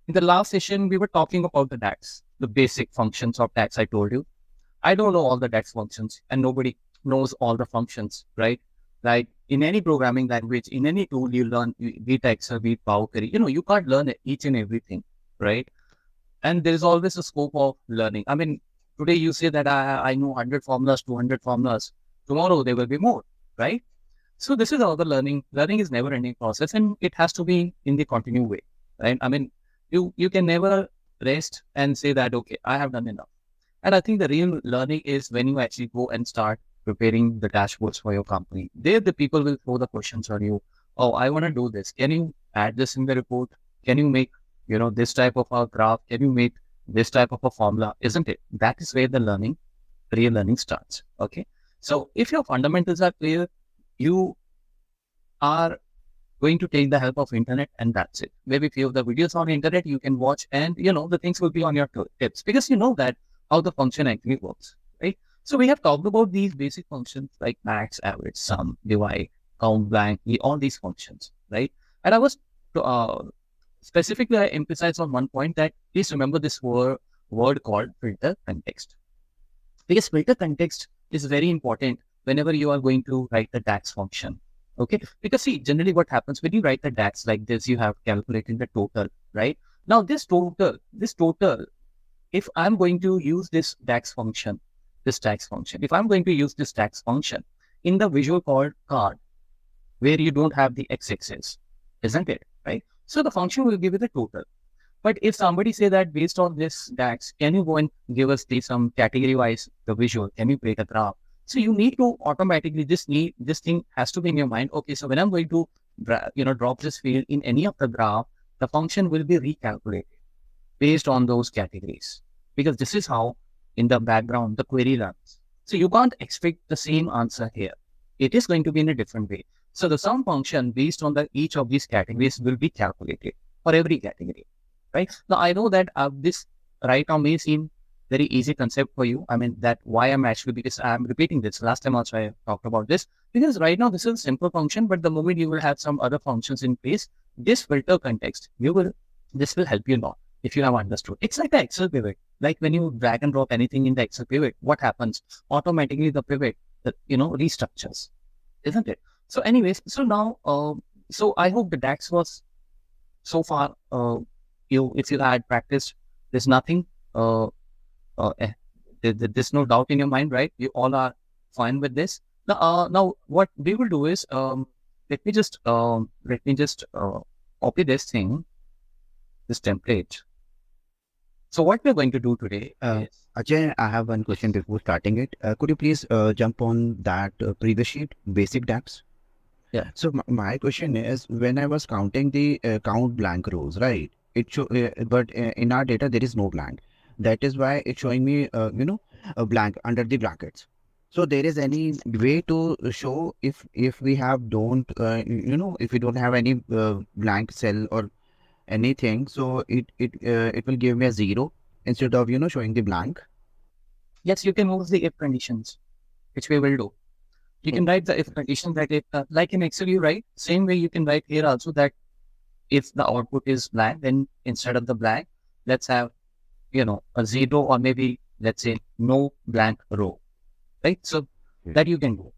In the last session, we were talking about the DAX, the basic functions of DAX. I told you. I don't know all the DAX functions, and nobody knows all the functions, right? Like in any programming language, in any tool you learn, be it Excel, be it Power Query, you can't learn each and everything, right? And there is always a scope of learning. I mean, today you say that I know 100 formulas, 200 formulas. Tomorrow there will be more, right? So this is how the learning. Learning is never ending process, and it has to be in the continued way, right? I mean, you can never rest and say that, okay, I have done enough. And I think the real learning is when you actually go and start preparing the dashboards for your company. There, the people will throw the questions on you. Oh, I want to do this. Can you add this in the report? Can you make, this type of a graph? Can you make this type of a formula? Isn't it? That is where the real learning starts. Okay. So if your fundamentals are clear, you are going to take the help of internet, and that's it. Maybe few of the videos on internet you can watch, and the things will be on your tips, because you know that how the function actually works, right? So we have talked about these basic functions like max, average, sum, divide, count, blank, all these functions, right? And I was specifically, I emphasize on one point, that please remember this word called filter context, because filter context is very important whenever you are going to write the DAX function. Okay, because see, generally what happens when you write the DAX like this, you have calculated the total, right? Now this total, if I'm going to use if I'm going to use this DAX function in the visual called card, where you don't have the x-axis, isn't it? Right? So the function will give you the total. But if somebody say that based on this DAX, can you go and give us some category wise the visual? Can you create a graph? So you need to automatically this thing has to be in your mind. Okay, so when I'm going to drop this field in any of the graph, the function will be recalculated based on those categories, because this is how in the background the query runs. So you can't expect the same answer here. It is going to be in a different way. So the sum function based on each of these categories will be calculated for every category. Right. Now, I know that this right now may seem very easy concept for you. I mean, that why I'm actually, because I'm repeating this. Last time also I talked about this, because right now this is a simple function, but the moment you will have some other functions in place, this filter context, this will help you a lot if you have understood. It's like the Excel pivot. Like when you drag and drop anything in the Excel pivot, what happens? Automatically the pivot, restructures, isn't it? So anyways, so now, so I hope the DAX was so far, if you had practiced, there's nothing, uh, eh, there's no doubt in your mind, right? You all are fine with this. Now what we will do is, let me just copy this thing, this template. So what we're going to do today Uh, is, Ajay, I have one question before starting it. Could you please jump on that previous sheet, basic DAX? yeah, So my question is, when I was counting the count blank rows, right? But in our data there is no blank. That is why it's showing me, a blank under the brackets. So there is any way to show if we have don't, if we don't have any blank cell or anything, so it will give me a zero instead of showing the blank. yes, you can use the if conditions, which we will do. You can write the if condition that like in Excel, you write same way you can write here also, that if the output is blank, then instead of the blank, let's have, a zero, or maybe let's say no blank row, right? So Okay. that you can do.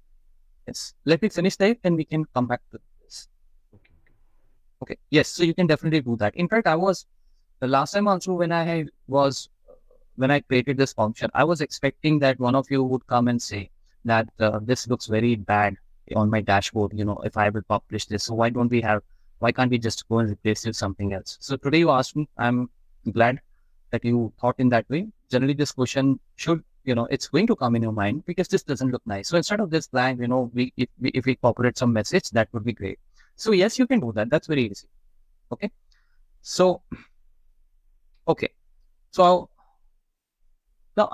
Yes. Let me finish that and we can come back to this. Okay. Okay. Yes. So you can definitely do that. In fact, the last time also when I created this function, I was expecting that one of you would come and say that this looks very bad on my dashboard. If I will publish this, so why can't we just go and replace it with something else? So today you asked me, I'm glad that you thought in that way. Generally, this question should, it's going to come in your mind, because this doesn't look nice. So instead of this blank, if we incorporate some message, that would be great. So yes, you can do that. That's very easy. Okay. So, okay. So now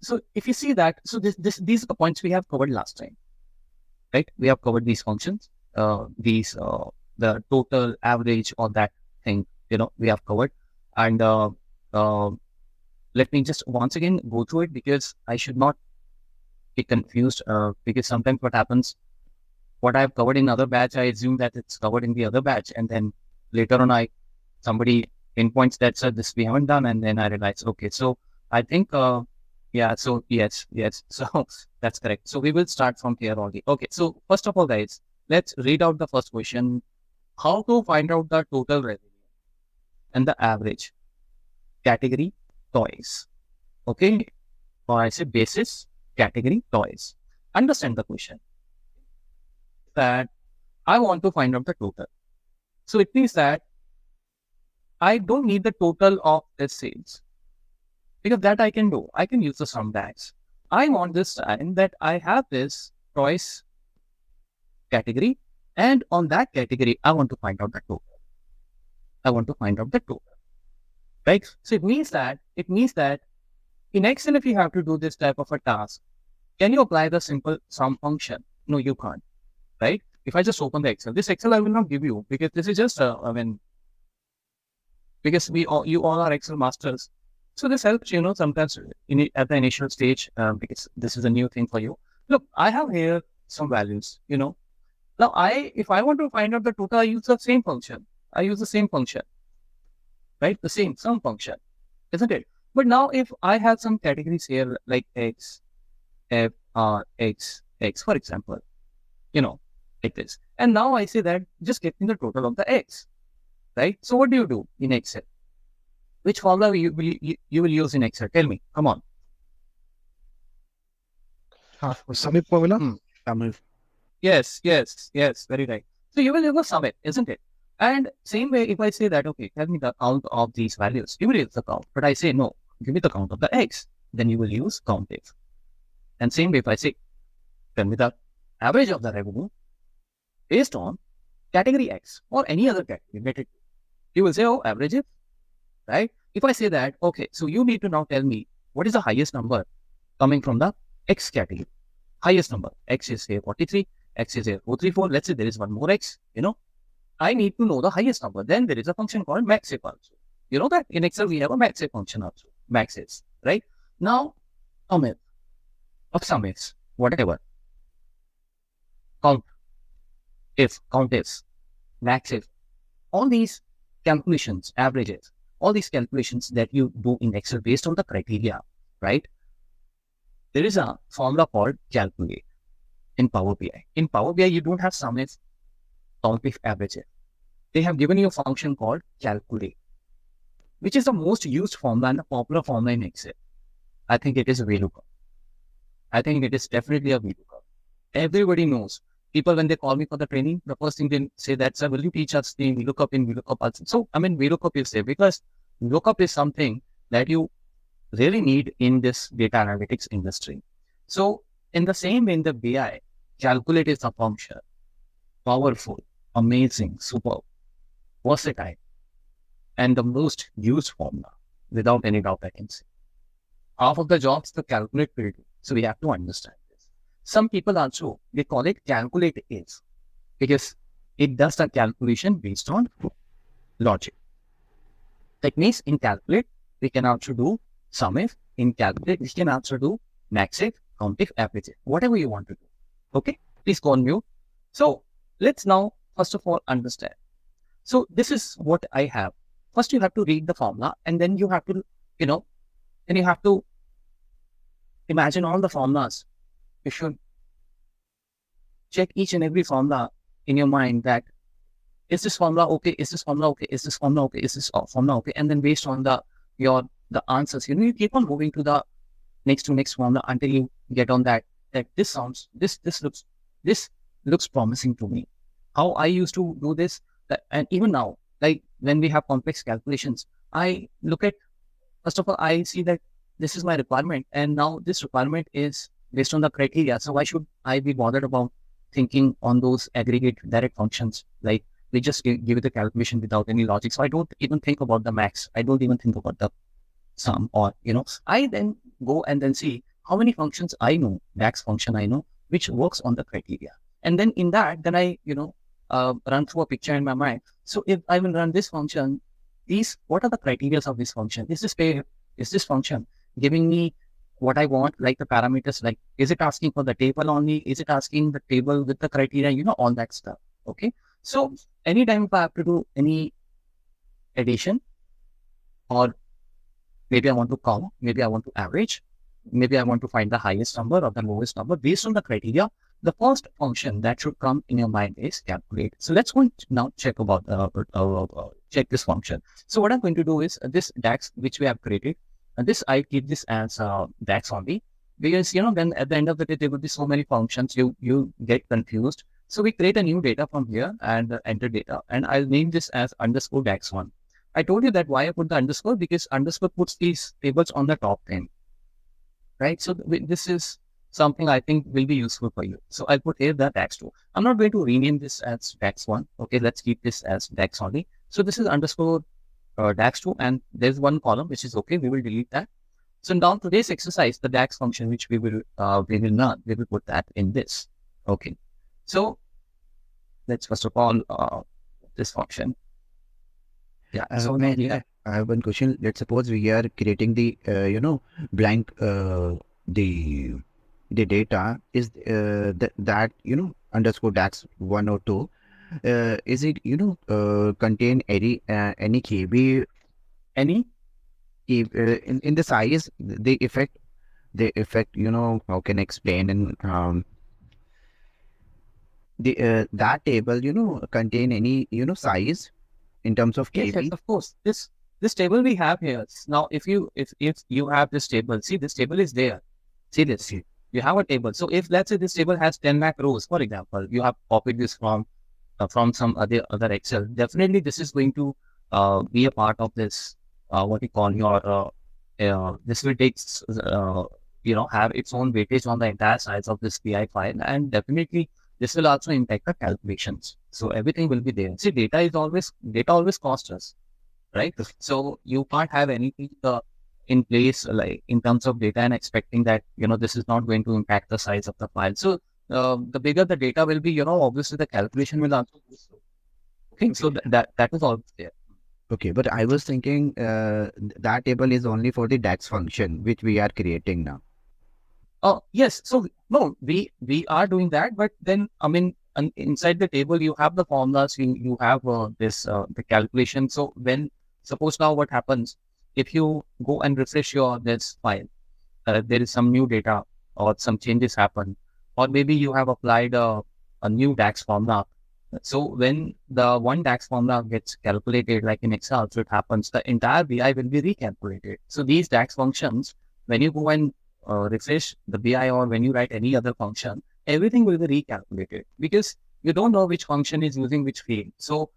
so if you see that, so these are the points we have covered last time, right? We have covered these functions, the total, average, all that thing, we have covered. And uh, let me just once again go through it, because I should not be confused, because sometimes what happens, what I've covered in other batch, I assume that it's covered in the other batch. And then later on, somebody pinpoints that said this we haven't done, and then I realized, okay, so I think, yeah, so yes, so that's correct. So we will start from here only. Okay, so first of all, guys, let's read out the first question. How to find out the total revenue and the average category toys? Okay, or I say basis category toys. Understand the question that I want to find out the total. So it means that I don't need the total of the sales, because that I can do. I can use the sum DAX. I want this time that I have this choice category, and on that category, I want to find out the total. I want to find out the total, right? So it means that in Excel, if you have to do this type of a task, can you apply the simple sum function? No, you can't, right? If I just open the Excel, this Excel I will not give you, because this is just, because you all are Excel masters. So this helps, sometimes at the initial stage, because this is a new thing for you. Look, I have here some values, Now if I want to find out the total, I use the same function. Right? The same sum function, isn't it? But now if I have some categories here like X, F, R, X, for example, like this. And now I say that just get me the total of the X, right? So what do you do in Excel? Which formula you will use in Excel? Tell me. Come on. Summit formula. Yes. Very right. So you will use the sum it, isn't it? And same way, if I say that, okay, tell me the count of these values, you will use the count. But I say, no, give me the count of the X. Then you will use count X. And same way, if I say, tell me the average of the revenue based on category X or any other category, you will say, oh, average is, right? If I say that, okay, so you need to now tell me what is the highest number coming from the X category. Highest number. X is here 43, X is here 434. Let's say there is one more X, I need to know the highest number. Then there is a function called maxif also. You know that in Excel we have a maxif function also. Maxif, right? Now, sumif, of sumifs, whatever. Count if, maxif, all these calculations, averages, all these calculations that you do in Excel based on the criteria, right? There is a formula called calculate in Power BI. In Power BI, you don't have sum if, count if, average if. They have given you a function called calculate, which is the most used formula and the popular formula in Excel. I think it is a VLOOKUP. I think it is definitely a VLOOKUP. Everybody knows. People, when they call me for the training, the first thing they say that, sir, will you teach us the VLOOKUP in VLOOKUP also? So, VLOOKUP is there because VLOOKUP is something that you really need in this data analytics industry. So, in the same way in the BI, calculate is a function. Powerful, amazing, superb, versatile, and the most used formula, without any doubt I can say. Half of the jobs the calculate will do. So we have to understand this. Some people also, they call it calculate is, because it does the calculation based on logic. That means in calculate, we can also do sum if. In calculate, we can also do max if, count if, average if, whatever you want to do. Okay, please go on mute. So let's now, first of all, understand. So this is what I have. First, you have to read the formula, and then you have to, then you have to imagine all the formulas. You should check each and every formula in your mind that, is this formula okay? Is this formula okay? Is this formula okay? Is this formula okay? And then based on the answers, you keep on moving to the next formula until you get on that this looks promising to me. How I used to do this, and even now, like when we have complex calculations, I look at, first of all, I see that this is my requirement, and now this requirement is based on the criteria. So why should I be bothered about thinking on those aggregate direct functions? Like they just give it the calculation without any logic. So I don't even think about the max. I don't even think about the sum, or I then go and then see how many functions I know, DAX function I know, which works on the criteria. And then in that, then I, run through a picture in my mind. So if I will run this function, what are the criteria of this function? Is this function giving me what I want, like the parameters, like, is it asking for the table only? Is it asking the table with the criteria, all that stuff. Okay. So anytime if I have to do any addition, or maybe I want to count, maybe I want to average, maybe I want to find the highest number or the lowest number based on the criteria. The first function that should come in your mind is calculate. So let's go and now check about check this function. So what I'm going to do is this DAX which we have created, and this I keep this as DAX only, because then at the end of the day there will be so many functions, you get confused. So we create a new data from here and enter data, and I'll name this as underscore DAX1. I told you that why I put the underscore, because underscore puts these tables on the top end, right? So this is something I think will be useful for you. So I'll put here the DAX2. I'm not going to rename this as DAX1. Okay, let's keep this as DAX only. So this is underscore DAX2, and there's one column which is okay. We will delete that. So now today's exercise, the DAX function which we will learn, we will put that in this. Okay, so let's first of all this function. Yeah. So now I have one question. Let's suppose we are creating the blank the data is that underscore DAX 1 or 2. Is it contain any KB any in the size, the effect how can I explain, and the that table contain any size in terms of yes, KB? of course. This table we have here. Now, if you have this table, see this table is there. See this. You have a table. So if let's say this table has 10 lakh rows, for example, you have copied this from some other Excel. Definitely, this is going to be a part of this. What you call your this will take have its own weightage on the entire size of this PI file, and definitely this will also impact the calculations. So everything will be there. See, data always costs us, right? So you can't have anything in place like in terms of data and expecting that this is not going to impact the size of the file. So the bigger the data will be, obviously the calculation will also go slow. Okay, so that is always there. Okay, but I was thinking that table is only for the DAX function which we are creating now. Oh, yes. So no, we are doing that, but then I mean, inside the table you have the formulas, you have this the calculation. So when suppose now what happens if you go and refresh your this file, there is some new data or some changes happen, or maybe you have applied a new DAX formula. So when the one DAX formula gets calculated, like in Excel, so it happens, the entire BI will be recalculated. So these DAX functions, when you go and refresh the BI or when you write any other function, everything will be recalculated because you don't know which function is using which field. So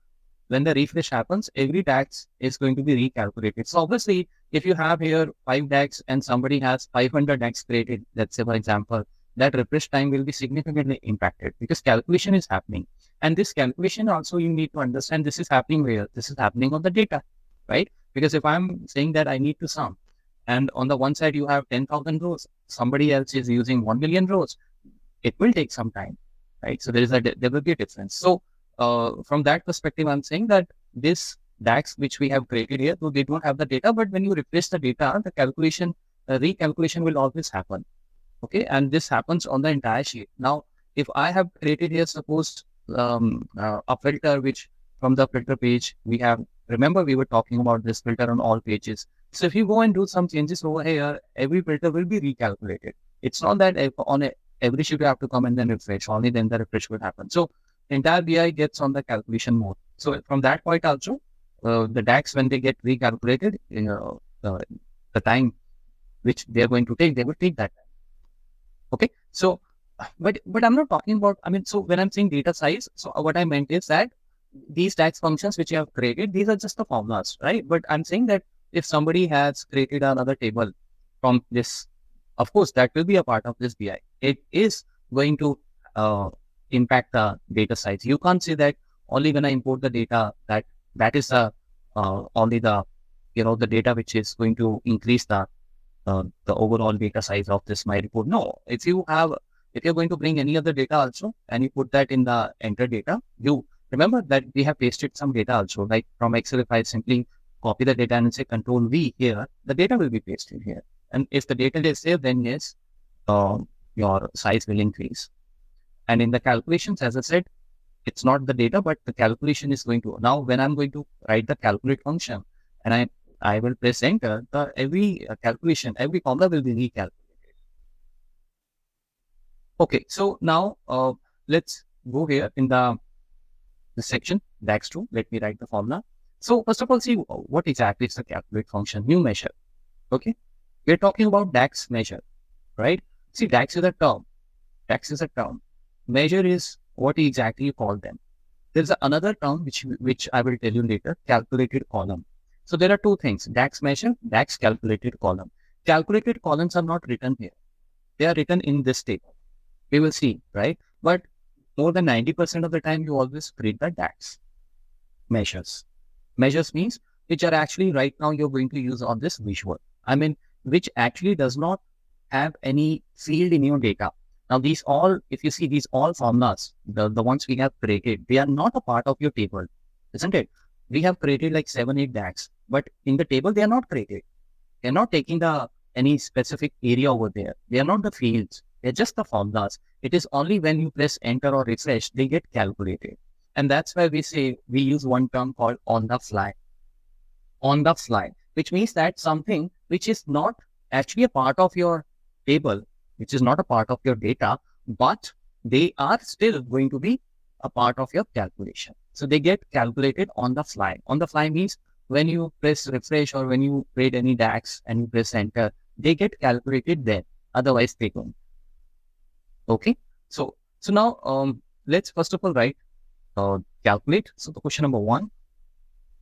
when the refresh happens, every DAX is going to be recalculated. So obviously, if you have here 5 DAX and somebody has 500 DAX created, let's say for example, that refresh time will be significantly impacted because calculation is happening. And this calculation also you need to understand this is happening where? This is happening on the data, right? Because if I'm saying that I need to sum, and on the one side you have 10,000 rows, somebody else is using 1 million rows, it will take some time, right? So there will be a difference. So from that perspective, I'm saying that this DAX which we have created here, so they don't have the data, but when you replace the data, the calculation, recalculation will always happen. Okay, and this happens on the entire sheet. Now, if I have created here, suppose a filter which from the filter page we have, remember we were talking about this filter on all pages. So if you go and do some changes over here, every filter will be recalculated. It's not that every sheet you have to come and then refresh, only then the refresh will happen. So entire BI gets on the calculation mode. So from that point also, the DAX, when they get recalculated, the time which they're going to take, they will take that time. Okay, so but I'm not talking about, I mean, so when I'm saying data size, so what I meant is that these DAX functions which you have created, these are just the formulas, right? But I'm saying that if somebody has created another table from this, of course, that will be a part of this BI. It is going to impact the data size. You can't say that only when I import the data that is only the the data which is going to increase the overall data size of this my report. No, if you're going to bring any other data also and you put that in the enter data, you remember that we have pasted some data also, like from Excel. If I simply copy the data and say Control V here, the data will be pasted here. And if the data is there, then yes, your size will increase. And in the calculations, as I said, it's not the data, but the calculation is going to, now when I'm going to write the calculate function and I I will press enter, the every calculation, every formula will be recalculated. Okay, so now let's go here in the section DAX 2. Let me write the formula. So first of all, see what exactly is the calculate function, new measure. Okay, we're talking about DAX measure, right? See, DAX is a term. DAX is a term. Measure is what exactly you call them. There's another term which I will tell you later, calculated column. So there are two things, DAX measure, DAX calculated column. Calculated columns are not written here. They are written in this table. We will see, right? But more than 90% of the time, you always read the DAX measures. Measures means which are actually right now you're going to use on this visual. I mean, which actually does not have any field in your data. Now, these all, if you see these all formulas, the ones we have created, they are not a part of your table, isn't it? We have created like 7-8 DAX, but in the table, they are not created. They're not taking any specific area over there. They are not the fields. They're just the formulas. It is only when you press enter or refresh, they get calculated. And that's why we say we use one term called on the fly. On the fly, which means that something which is not actually a part of your table, which is not a part of your data, but they are still going to be a part of your calculation. So they get calculated on the fly. On the fly means when you press refresh or when you create any DAX and you press enter, they get calculated there. Otherwise, they don't. Okay. So now let's first of all write calculate. So the question number 1,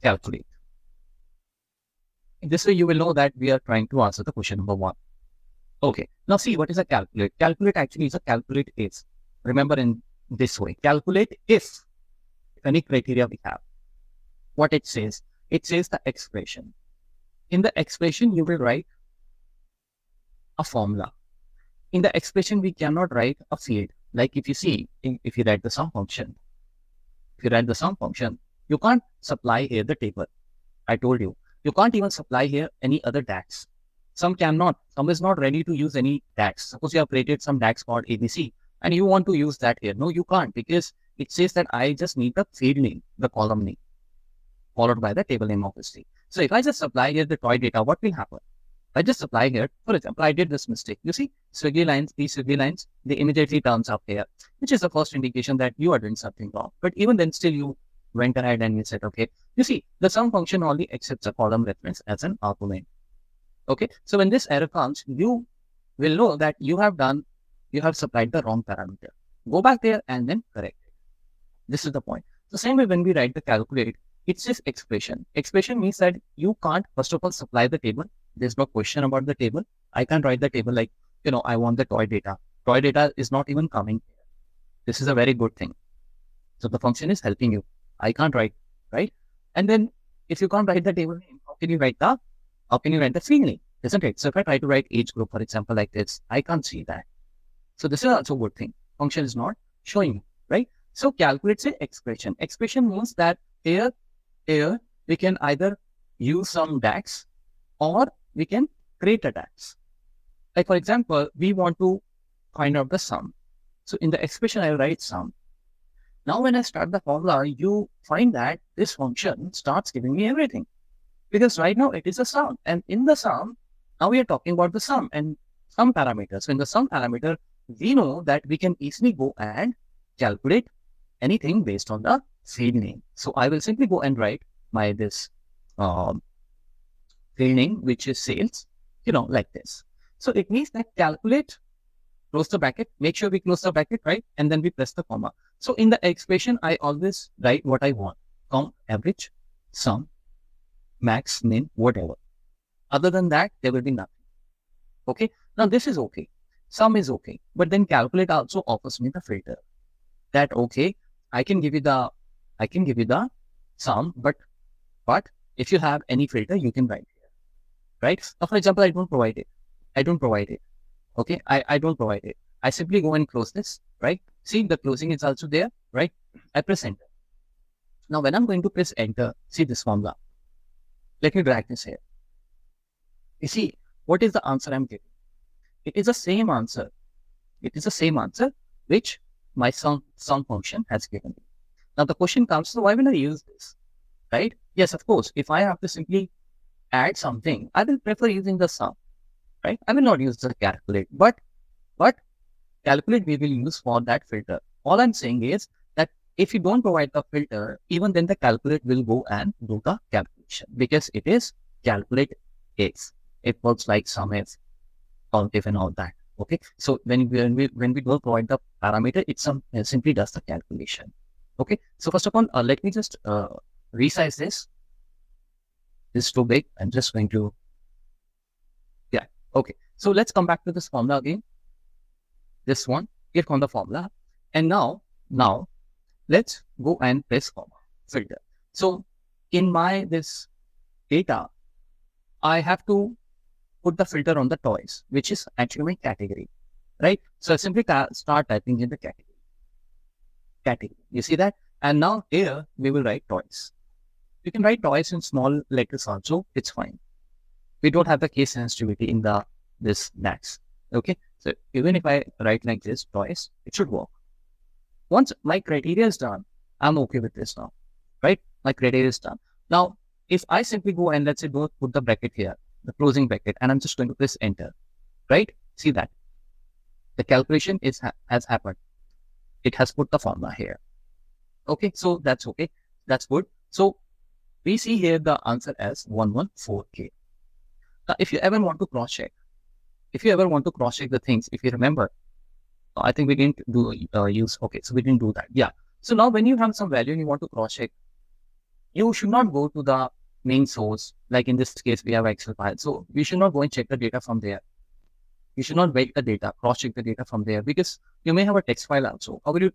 calculate. This way you will know that we are trying to answer the question number 1. Okay. Now see what is a calculate. Calculate actually is a calculate if. Remember in this way, calculate if any criteria we have. What it says the expression. In the expression, you will write a formula. In the expression, we cannot write a field. Like if you see, if you write the sum function, you can't supply here the table. I told you, you can't even supply here any other DAX. Some cannot. Some is not ready to use any DAX. Suppose you have created some DAX called ABC and you want to use that here. No, you can't, because it says that I just need the field name, the column name, followed by the table name, obviously. So if I just supply here the toy data, what will happen? I just supply here, for example, I did this mistake. You see, Swiggy lines, these Swiggy lines, they immediately turns up here, which is the first indication that you are doing something wrong. But even then, still you went ahead and you said, okay, you see, the sum function only accepts a column reference as an argument. Okay, so when this error comes, you will know that you have supplied the wrong parameter. Go back there and then correct it. This is the point. The same way when we write the calculate, it's just expression. Expression means that you can't, first of all, supply the table. There's no question about the table. I can't write the table like, I want the toy data. Toy data is not even coming here. This is a very good thing. So the function is helping you. I can't write, right? And then if you can't write the table name, how can you write the field name, isn't it? So if I try to write age group, for example, like this, I can't see that. So this is also a good thing. Function is not showing, right? So calculate an expression. Expression means that here we can either use some DAX or we can create a DAX. Like for example, we want to find out the sum. So in the expression, I write sum. Now when I start the formula, you find that this function starts giving me everything. Because right now it is a sum. And in the sum, now we are talking about the sum and sum parameter. So in the sum parameter, we know that we can easily go and calculate anything based on the field name. So I will simply go and write this field name, which is sales, like this. So it means that calculate, close the bracket, make sure we close the bracket, right? And then we press the comma. So in the expression, I always write what I want. Count, average, sum, max, min, whatever. Other than that, there will be nothing. Okay. Now this is okay. Sum is okay. But then calculate also offers me the filter. That okay, I can give you the sum, but if you have any filter, you can write here. Right? Now, for example, I don't provide it. Okay, I don't provide it. I simply go and close this, right? See, the closing is also there, right? I press enter. Now, when I'm going to press enter, see this formula. Let me drag this here. You see, what is the answer I'm getting? It is the same answer. Which my sum function has given me. Now, the question comes, so why will I use this, right? Yes, of course, if I have to simply add something, I will prefer using the sum, right? I will not use the calculate, but calculate we will use for that filter. All I'm saying is that if you don't provide the filter, even then the calculate will go and do the calculation because it is calculate X. It works like sum if, count if, and all that. Okay. So when we don't provide the parameter, it simply does the calculation. Okay. So first of all, let me just resize this. This is too big. I'm just going to, yeah. Okay. So let's come back to this formula again. This one, click on the formula. And now let's go and press comma, filter. So in this data, I have to put the filter on the toys, which is actually my category, right? So I simply start typing in the category. You see that? And now here we will write toys. You can write toys in small letters also. It's fine. We don't have the case sensitivity in this DAX. Okay. So even if I write like this, toys, it should work. Once my criteria is done, I'm okay with this now, right? My criteria is done. Now, if I simply go and let's say don't put the bracket here, the closing bracket, and I'm just going to press enter, right? See that the calculation has happened. It has put the formula here. Okay, so that's okay. That's good. So we see here the answer as 114K. Now, if you ever want to cross check the things, if you remember, I think we didn't do use. Okay, so we didn't do that. Yeah. So now when you have some value and you want to cross check, you should not go to the main source. Like in this case, we have Excel file. So we should not go and check the data from there. You should not wait the data, cross check the data from there because you may have a text file also. How will you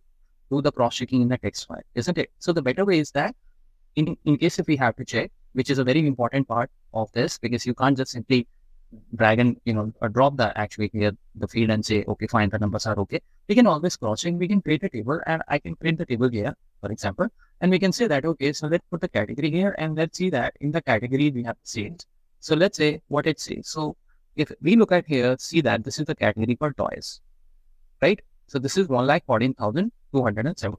do the cross checking in the text file? Isn't it? So the better way is that in case if we have to check, which is a very important part of this, because you can't just simply drag and drop the actually here the field and say okay fine, the numbers are okay. We can always cross check. We can create a table, and I can create the table here, for example, and we can say that okay, so let's put the category here, and let's see that in the category we have sales. So let's say what it says. So if we look at here, see that this is the category for toys, right? So this is 1,14,275,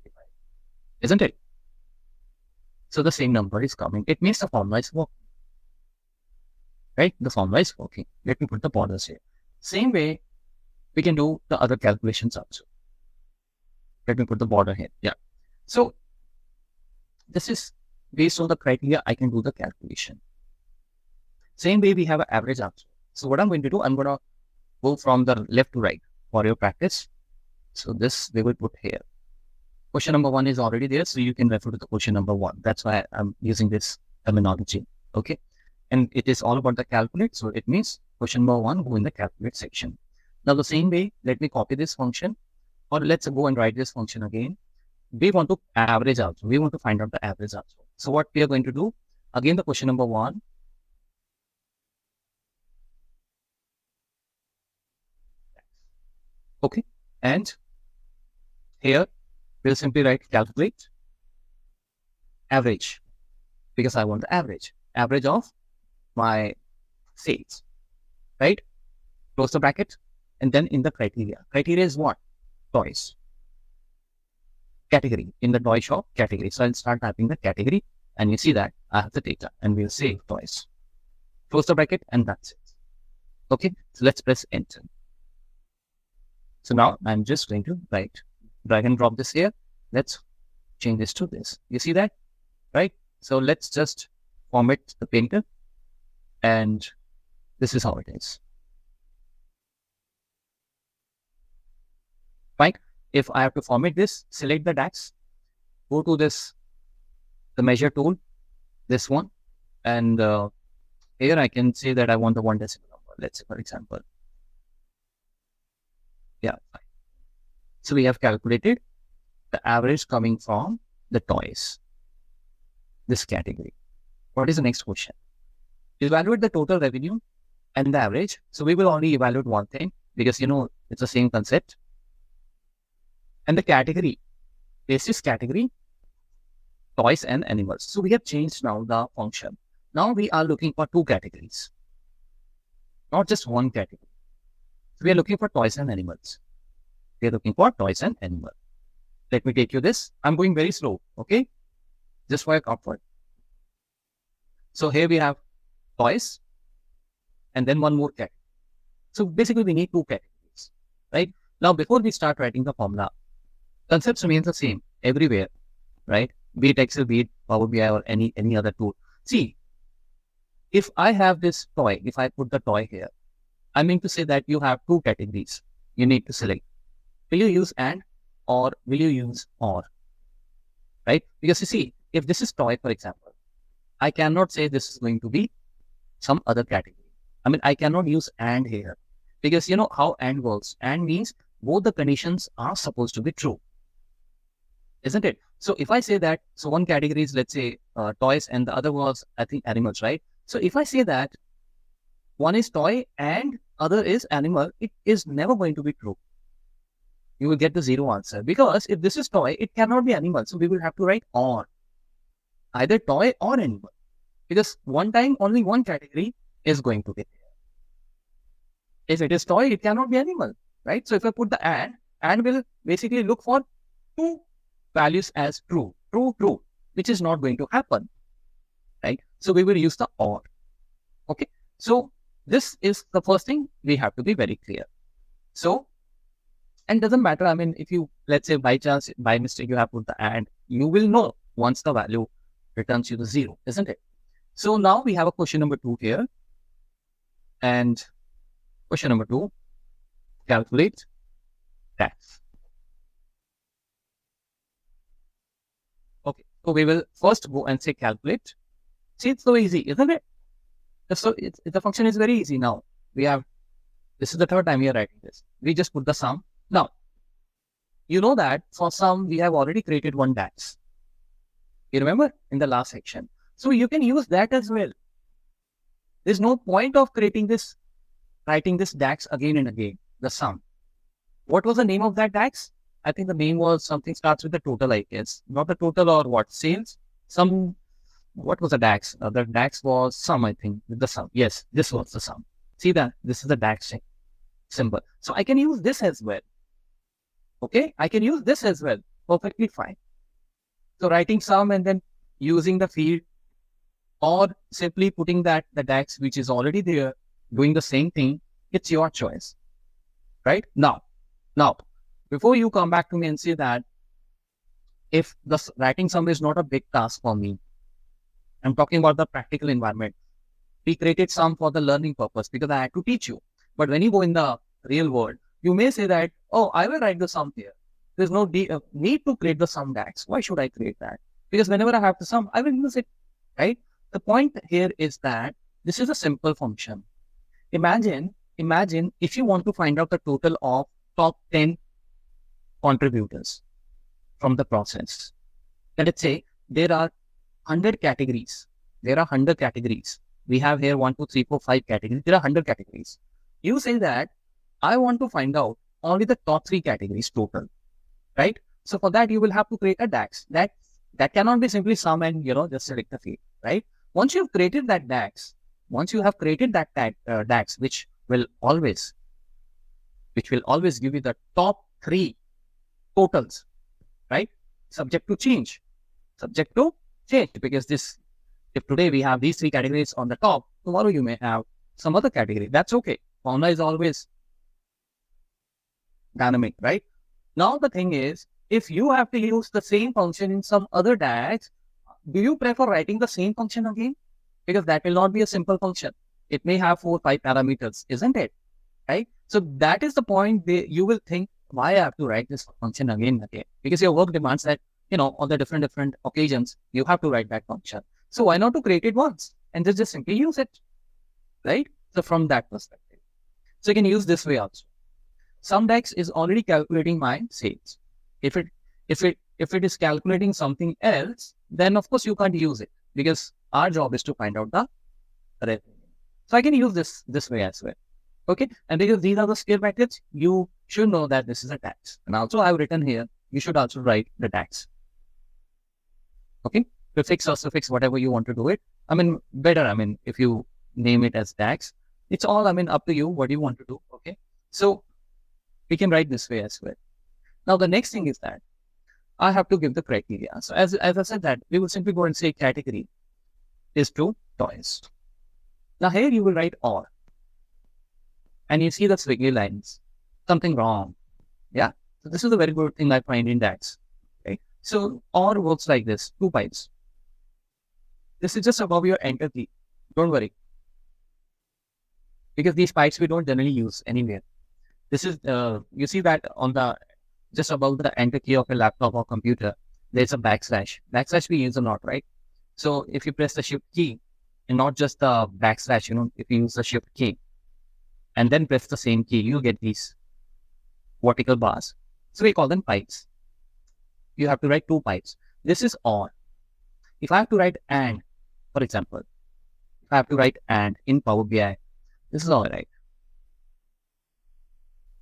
isn't it? So the same number is coming. It means the formula is working. Right? The formula is working. Let me put the borders here. Same way, we can do the other calculations also. Let me put the border here. Yeah. So this is based on the criteria, I can do the calculation. Same way, we have an average also. So what I'm going to do, I'm going to go from the left to right for your practice. So this we will put here. Question number 1 is already there. So you can refer to the question number 1. That's why I'm using this terminology. Okay. And it is all about the calculate. So it means question number 1, go in the calculate section. Now the same way, let me copy this function, or let's go and write this function again. We want to average also. We want to find out the average also. So what we are going to do, again, the question number 1. Okay. And here we'll simply write calculate average because I want the average of my sales, right? Close the bracket, and then in the criteria. Criteria is what? Toys. Category. In the toy shop category. So I'll start typing the category, and you see that I have the data, and we'll say toys. Close the bracket, and that's it. Okay. So let's press enter. So now I'm just going to drag and drop this here. Let's change this to this. You see that? Right? So let's just format the painter. And this is how it is. Fine. If I have to format this, select the DAX, go to the measure tool, this one. And here I can say that I want the 1 decimal number. Let's say, for example. Yeah. Fine. So we have calculated the average coming from the toys, this category. What is the next question? Evaluate the total revenue and the average. So we will only evaluate one thing because, it's the same concept. And the category, basis category, toys and animals. So we have changed now the function. Now we are looking for 2 categories, not just one category. So we are looking for toys and animals. We are looking for toys and animals. Let me take you this. I'm going very slow. Okay. Just for your comfort. So here we have toys, and then one more category. So basically we need two categories, right? Now, before we start writing the formula, concepts remains the same everywhere, right? Be it Excel, be it Power BI or any other tool. See, if I have this toy, if I put the toy here, I mean to say that you have two categories you need to select. Will you use and, or will you use or, right? Because you see, if this is toy, for example, I cannot say this is going to be some other category. I mean, I cannot use and here because you know how and works. And means both the conditions are supposed to be true, isn't it? So if I say that, so one category is, let's say, toys and the other was, I think, animals, right? So if I say that one is toy and other is animal, it is never going to be true. You will get the zero answer because if this is toy, it cannot be animal. So we will have to write or, either toy or animal, because one time only one category is going to be there. If it is toy, it cannot be animal, right? So if I put the and will basically look for two values as true, which is not going to happen, right? So we will use the or. Okay. So this is the first thing we have to be very clear. So, and doesn't matter. I mean, if you, let's say by chance, by mistake, you have put the and, you will know once the value returns you the zero, isn't it? So now we have a question number 2 here. And question number 2, calculate DAX. Okay, so we will first go and say calculate. See, it's so easy, isn't it? So the function is very easy now. We have, this is the third time we are writing this. We just put the sum. Now, you know that for sum, we have already created one DAX. You remember in the last section. So you can use that as well. There's no point of creating this, writing this DAX again and again, the sum. What was the name of that DAX? I think the name was something starts with the total, I guess. Not the total or what? Sales? Some, what was the DAX? The DAX was sum, I think, with the sum. Yes, this was the sum. See that? This is the DAX symbol. So I can use this as well. Okay, I can use this as well. Perfectly fine. So writing sum and then using the field, or simply putting that the DAX which is already there, doing the same thing, it's your choice, right? Now, before you come back to me and say that if the writing sum is not a big task for me, I'm talking about the practical environment. We created sum for the learning purpose because I had to teach you. But when you go in the real world, you may say that, oh, I will write the sum here. There's no need to create the sum DAX. Why should I create that? Because whenever I have the sum, I will use it, right? The point here is that this is a simple function. Imagine if you want to find out the total of top 10 contributors from the process. Let's say there are 100 categories. We have here 1, 2, 3, 4, 5 categories. There are 100 categories. You say that I want to find out only the top 3 categories total, right? So for that, you will have to create a DAX. That cannot be simply sum and, just select the field, right? Once you've created that DAX, DAX, which will always give you the top 3 totals, right? Subject to change, because if today we have these 3 categories on the top, tomorrow you may have some other category. That's okay. Formula is always dynamic, right? Now the thing is, if you have to use the same function in some other DAX, do you prefer writing the same function again? Because that will not be a simple function. It may have 4 or 5 parameters, isn't it? Right? So that is the point you will think, why I have to write this function again and again? Because your work demands that, on the different occasions, you have to write that function. So why not to create it once and just simply use it, right? So from that perspective. So you can use this way also. Sum DAX is already calculating my sales. If it is calculating something else, then of course you can't use it because our job is to find out the revenue. So I can use this way as well. Okay. And because these are the scale methods, you should know that this is a DAX. And also I've written here, you should also write the DAX. Okay. Prefix or suffix, whatever you want to do it. Better, if you name it as DAX, it's all, up to you what you want to do. Okay. So we can write this way as well. Now, the next thing is that I have to give the criteria. So as I said that, we will simply go and say category is to toys. Now here you will write or, and you see the squiggly lines, something wrong. Yeah. So this is a very good thing I find in DAX. Okay. So or works like this, 2 pipes. This is just above your enter key. Don't worry. Because these pipes we don't generally use anywhere. This is, you see that on the, just above the enter key of a laptop or computer, there's a backslash. Backslash we use a lot, right? So if you press the shift key and not just the backslash, if you use the shift key and then press the same key, you get these vertical bars. So we call them pipes. You have to write 2 pipes. This is or. If I have to write and, for example, if I have to write and in Power BI, this is how I write.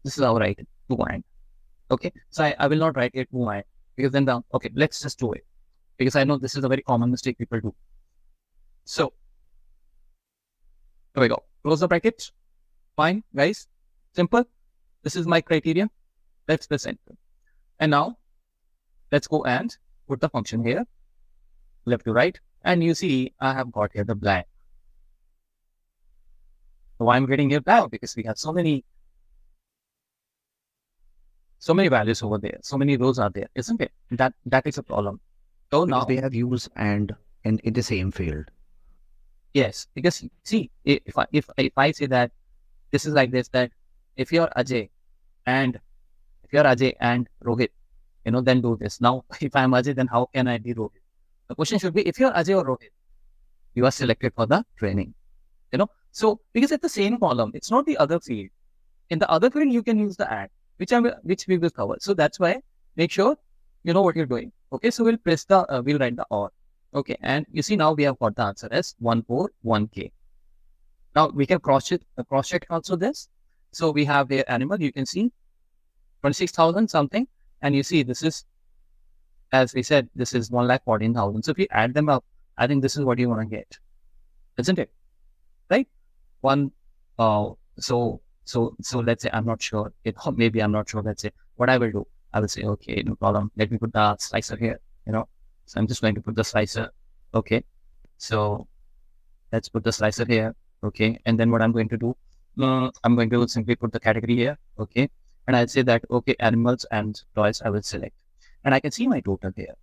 This is how I write 2 and. Okay. So I will not write it 2 and because then okay, let's just do it. Because I know this is a very common mistake people do. So, here we go. Close the bracket. Fine, guys. Simple. This is my criteria. Let's press enter. And now, let's go and put the function here. Left to right. And you see, I have got here the blank. So why I'm getting here blank? Because we have so many values over there. So many rows are there, isn't it? That is a problem. So Because now we have used and in the same field. yes, because see, if I say that this is like this, that if you're Ajay and Rohit, then do this. Now, if I'm Ajay, then how can I be Rohit? The question should be, if you're Ajay or Rohit, you are selected for the training. So because it's the same column, it's not the other field. In the other field, you can use the and, which we will cover. So that's why make sure you know what you're doing. Okay, so we'll write the or. Okay, and you see now we have got the answer as 141K. Now we can cross check also this. So we have the animal, you can see 26,000 something, and you see this is, as we said, this is 1,14,000. So if you add them up, I think this is what you want to get, isn't it? Right? So let's say I'm not sure. Maybe I'm not sure. Let's say what I will do. I will say, okay, no problem. Let me put the slicer here. So I'm just going to put the slicer. Okay. So let's put the slicer here. Okay. And then what I'm going to do, I'm going to simply put the category here. Okay. And I'll say that, okay, animals and toys I will select. And I can see my total here.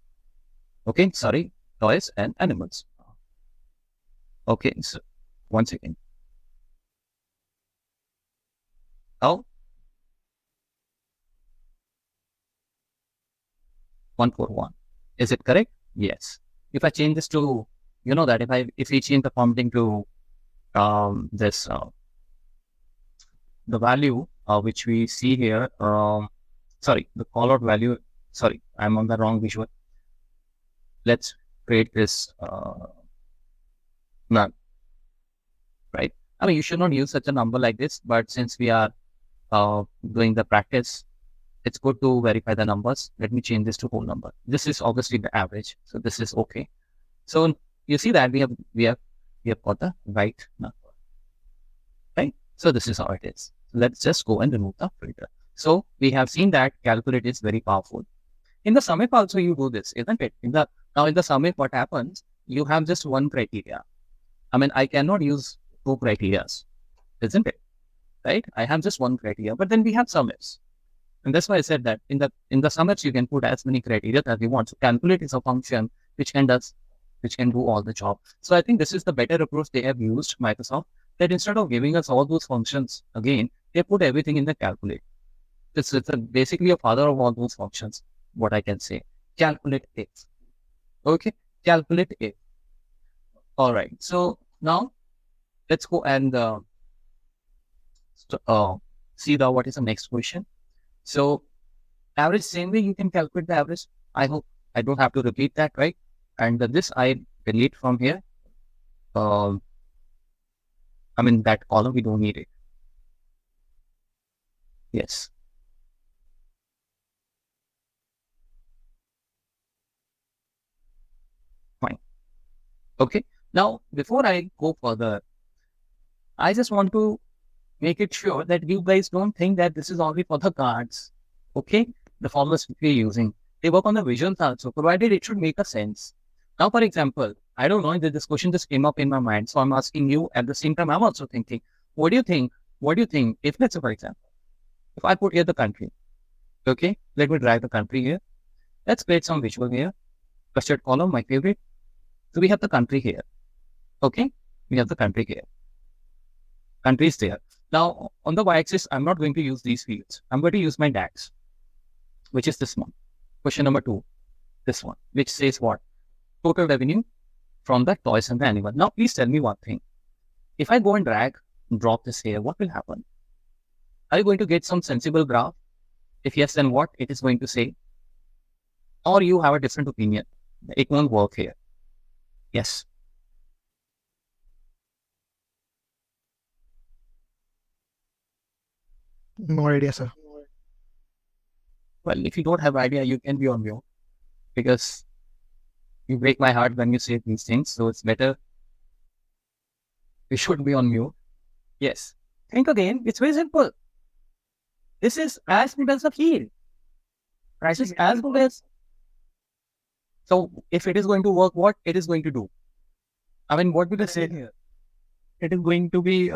Okay. Sorry. Toys and animals. Okay. So one second. Now, 141. Is it correct? Yes. If I change this to, that if we change the formatting to this, the value which we see here, sorry, the callout value, sorry, I'm on the wrong visual. Let's create this none, right? I mean, you should not use such a number like this, but since we are doing the practice, it's good to verify the numbers. Let me change this to whole number. This is obviously the average, so this is okay. So you see that we have got the right number, right? So this is how it is. Let's just go and remove the filter. So we have seen that calculate is very powerful. In the sum if also you do this, isn't it? Now in the sum if what happens? You have just one criteria. I mean, I cannot use 2 criterias, isn't it? Right? I have just one criteria, but then we have sum ifs. And that's why I said that in the sum ifs, you can put as many criteria as you want. So calculate is a function which can do all the job. So I think this is the better approach they have used, Microsoft, that instead of giving us all those functions again, they put everything in the calculate. It's basically a father of all those functions, what I can say. Calculate if. Okay, calculate if. All right. So now let's go and see what is the next question. So average, same way you can calculate the average. I hope I don't have to repeat that, right? And this I delete from here. I mean, that column, we don't need it. Yes. Fine. Okay. Now, before I go further, I just want to make it sure that you guys don't think that this is only for the cards. Okay? The formulas we're using, they work on the visuals also, provided it should make a sense. Now, for example, I don't know. This question just came up in my mind. So I'm asking you at the same time, I'm also thinking, what do you think? What do you think? If let's say, for example, if I put here the country, okay, let me drag the country here. Let's create some visual here. Custard column, my favorite. So we have the country here. Okay. We have the country here. Country is there. Now on the y-axis, I'm not going to use these fields. I'm going to use my DAX, which is this one. Question number 2, this one, which says what? Total revenue from the toys and the animal. Now, please tell me one thing. If I go and drag and drop this here, what will happen? Are you going to get some sensible graph? If yes, then what it is going to say? Or you have a different opinion? It won't work here. Yes. No idea, sir. Well, if you don't have idea, you can be on mute because you break my heart when you say these things. So it's better you should be on mute. Yes. Think again. It's very simple. This is as good as a field. Price is as good as. So if it is going to work, what it is going to do? I mean, what will it say here? It is going to be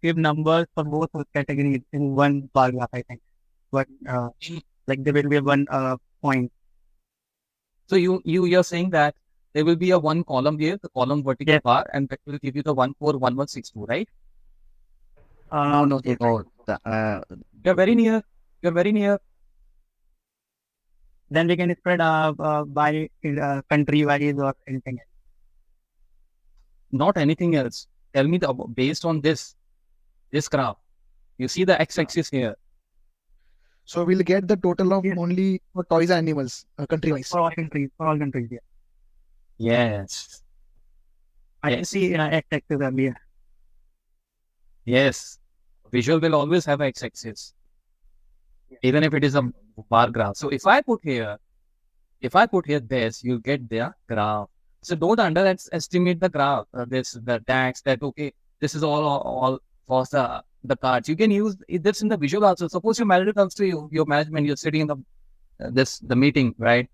give numbers for both categories in one paragraph, I think. But like there will be one point. So you're saying that there will be a one column here, the column vertical Yes. bar, and that will give you the 141162, right? No. Yes. Oh, You're very near. You're very near. Then we can spread by country wise or anything else. Not anything else. Tell me based on this graph. You see the x-axis here. So we'll get the total of Yes. only for toys and animals, country-wise. For all countries, yeah. Yes. I can Yes. see x-axis earlier. Yes. Visual will always have x-axis, even if it is a bar graph. So if I put here this, you get the graph. So don't underestimate the graph. The DAX, that okay, this is all for the cards. You can use this in the visual also. Suppose your manager comes to you, your management, you're sitting in the meeting, right?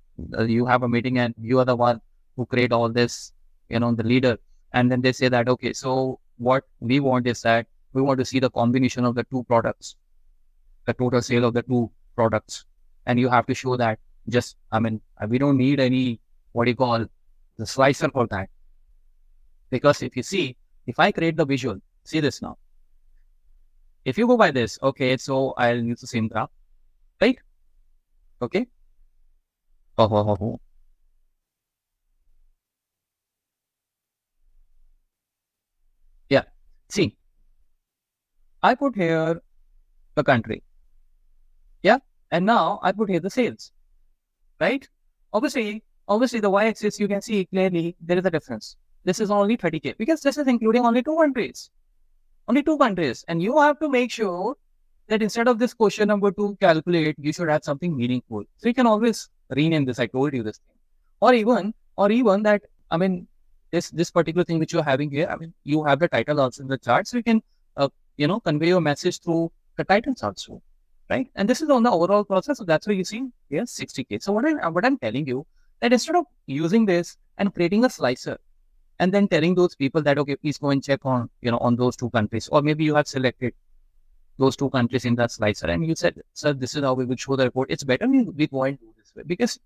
You have a meeting and you are the one who create all this, the leader. And then they say that, okay, so what we want is that we want to see the combination of the two products, the total sale of the two products. And you have to show that we don't need any, the slicer for that. Because if you see, if I create the visual, see this now. If you go by this, okay, so I'll use the same graph, right? Okay. Yeah. See, I put here the country. Yeah. And now I put here the sales, right? Obviously the y-axis, you can see clearly there is a difference. This is only 30K because this is including only two countries. And you have to make sure that instead of this question number 2 calculate, you should have something meaningful. So you can always rename this. I told you this thing. Or even that, this particular thing which you're having here, you have the title also in the chart. So you can, convey your message through the titles also, right? And this is on the overall process. So that's why you see here 60K. So what I'm telling you, that instead of using this and creating a slicer, and then telling those people that, okay, please go and check on, on those two countries, or maybe you have selected those two countries in that slicer and you said, sir, this is how we will show the report. It's better we go and do this way because,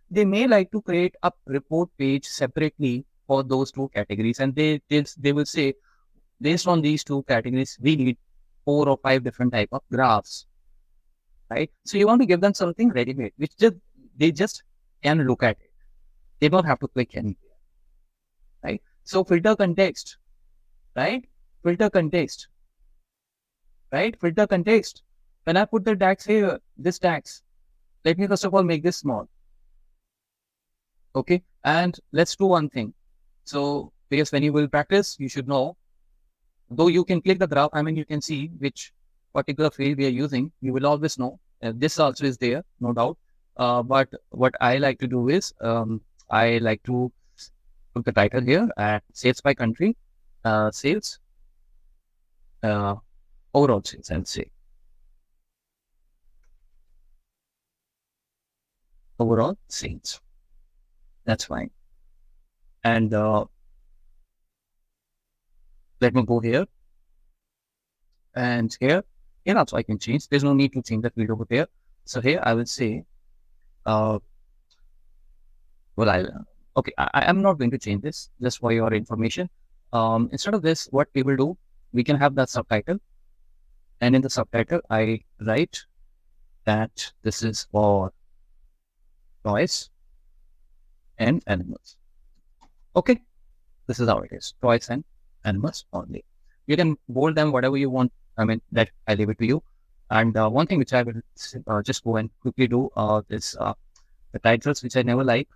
they may like to create a report page separately for those two categories. And they will say, based on these two categories, we need 4 or 5 different type of graphs, right? So you want to give them something ready-made, which they just can look at it. They don't have to click anything. Right? So filter context, right? Filter context, right? Filter context. When I put the DAX here, this DAX, let me first of all make this small. Okay. And let's do one thing. So because when you will practice, you should know, though you can click the graph, you can see which particular field we are using. You will always know. This also is there, no doubt. But what I like to do is, I like to put the title here and sales by country, sales, overall sales, I'll say. Overall sales. That's fine. And let me go here. And here also I can change. There's no need to change the field over there. So here I will say, okay, I'm not going to change this, just for your information. Instead of this, what we will do, we can have that subtitle. And in the subtitle, I write that this is for toys and animals. Okay, this is how it is. Toys and animals only. You can bold them whatever you want. I mean, that I leave it to you. And one thing which I will just go and quickly do is the titles which I never like,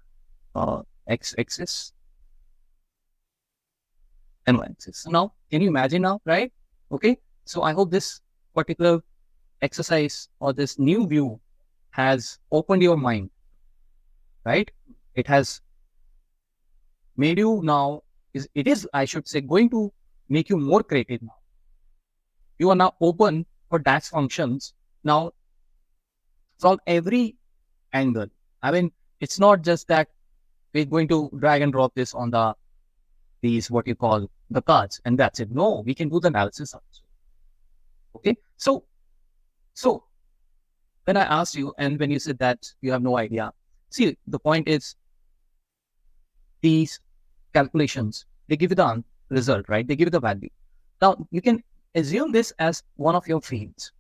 x-axis and y-axis. So now, can you imagine now, right? Okay, so I hope this particular exercise or this new view has opened your mind, right? It has made you now, it is, I should say, going to make you more creative now. You are now open for DAX functions now from every angle. I mean, it's not just that we're going to drag and drop this on these, what you call the cards, and that's it. No, we can do the analysis also. Okay, so when I asked you, and when you said that you have no idea, see, the point is these calculations, they give you the result, right? They give you the value. Now, you can assume this as one of your fields,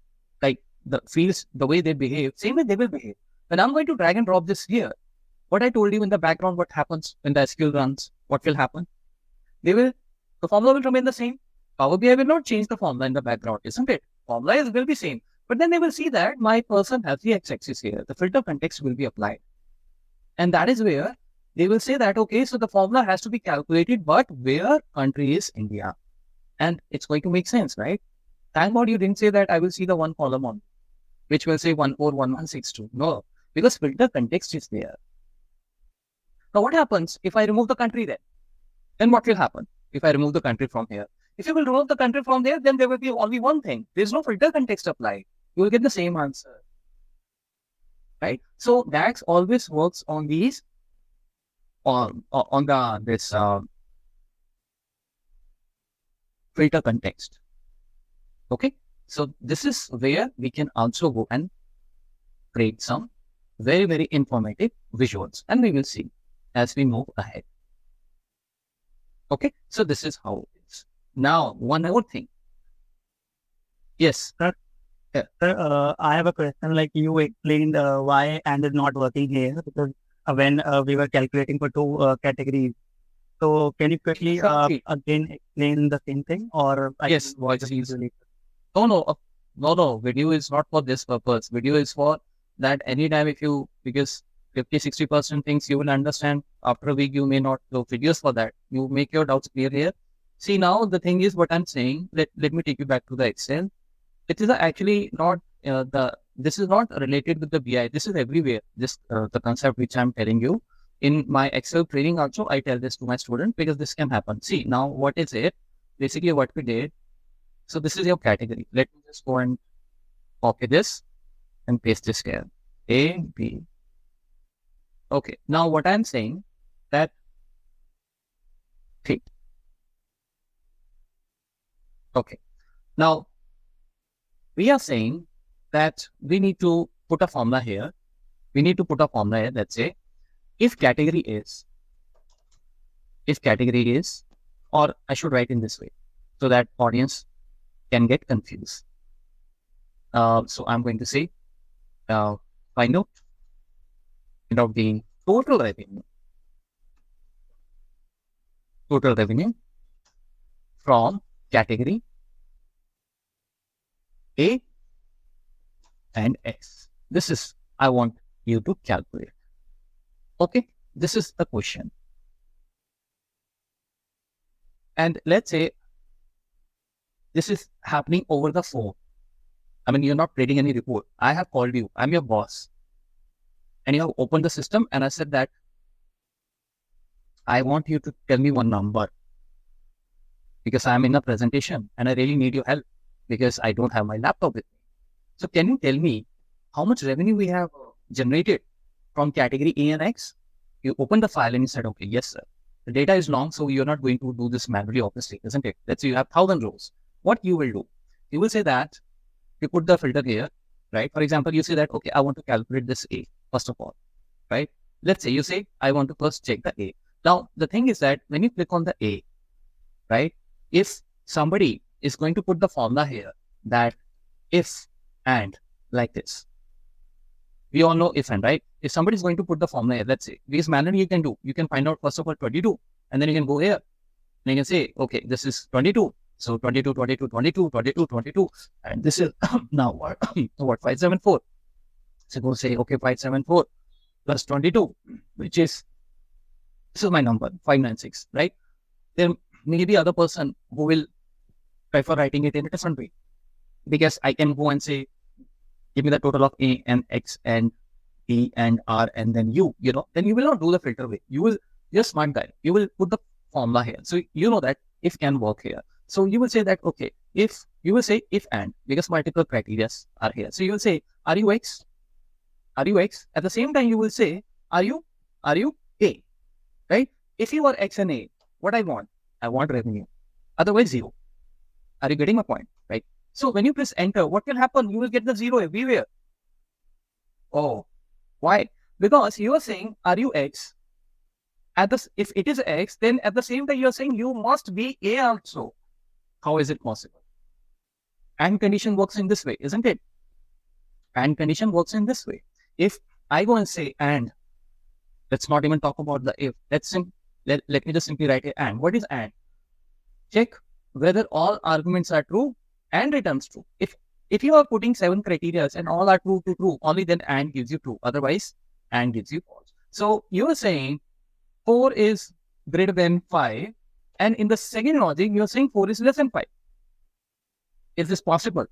like the fields, the way they behave, same way they will behave. When I'm going to drag and drop this here, what I told you in the background, what happens when the SQL runs, what will happen? The formula will remain the same. Power BI will not change the formula in the background, isn't it? Formula will be same. But then they will see that my person has the x-axis here. The filter context will be applied. And that is where they will say that, okay, so the formula has to be calculated, but where country is India. And it's going to make sense, right? Thank God you didn't say that I will see the one column on, which will say 141162. No, because filter context is there. Now, what happens if I remove the country then? Then what will happen if I remove the country from here? If you will remove the country from there, then there will be only one thing. There's no filter context applied. You will get the same answer, right? So DAX always works on these, this filter context. Okay, so this is where we can also go and create some very, very informative visuals, and we will see as we move ahead. Okay, so this is how it is. Now, one more thing. Yes. Sir, I have a question. Like you explained why and is not working here, because when we were calculating for two categories. So can you quickly again explain the same thing, or yes, voice is no. Video is not for this purpose. Video is for that anytime if you, because 50-60% things you will understand after a week, you may not do videos for that. You make your doubts clear here. See, now the thing is what I'm saying. Let me take you back to the Excel. It is actually not this is not related with the BI. This is everywhere. This the concept which I'm telling you in my Excel training also. I tell this to my student because this can happen. See, now what is it? Basically, what we did. So this is your category. Let me just go and copy this and paste this here. A, B. Okay. Now what I'm saying that okay. Now we are saying that we need to put a formula here. We need to put a formula here. Let's say if category is, or I should write in this way so that audience can get confused. So I'm going to say find out the total revenue from category A and X. This is I want you to calculate. Okay, this is the question. And let's say this is happening over the phone. I mean, you're not creating any report. I have called you. I'm your boss. And you have opened the system and I said that I want you to tell me one number because I'm in a presentation and I really need your help because I don't have my laptop with me. So can you tell me how much revenue we have generated from category A and X? You opened the file and you said, okay, yes, sir. The data is long, so you're not going to do this manually, obviously, isn't it? Let's say you have 1,000 rows. What you will do? You will say that you put the filter here, right? For example, you say that, okay, I want to calculate this A, first of all, right? Let's say you say, I want to first check the A. Now, the thing is that when you click on the A, right? If somebody is going to put the formula here that if and like this, we all know if and, right? If somebody is going to put the formula here, let's say, because manually you can do, you can find out first of all 22, and then you can go here, and you can say, okay, this is 22. So 22, 22, 22, 22, 22, and this is now what, 574. So go say, okay, 574 plus 22, which is, this is my number, 596, right? There may be other person who will prefer writing it in a different way, because I can go and say, give me the total of A and X and D and R and then U, then you will not do the filter way. You're a smart guy. You will put the formula here. So you know that if can work here. So you will say that, okay, if you will say if and, because multiple criteria are here. So you will say, are you X? Are you X? At the same time, you will say, are you A? Right? If you are X and A, what I want revenue. Otherwise, 0. Are you getting my point? Right? So when you press enter, what will happen? You will get the 0 everywhere. Oh, why? Because you are saying, are you X? If it is X, then at the same time, you are saying you must be A also. How is it possible? And condition works in this way, isn't it? And condition works in this way. If I go and say and, let's not even talk about the if. Let me just simply write a and. What is and? Check whether all arguments are true and returns true. If you are putting 7 criteria and all are true to true, only then and gives you true. Otherwise, and gives you false. So you are saying 4 is greater than 5, and in the second logic, you are saying 4 is less than 5. Is this possible?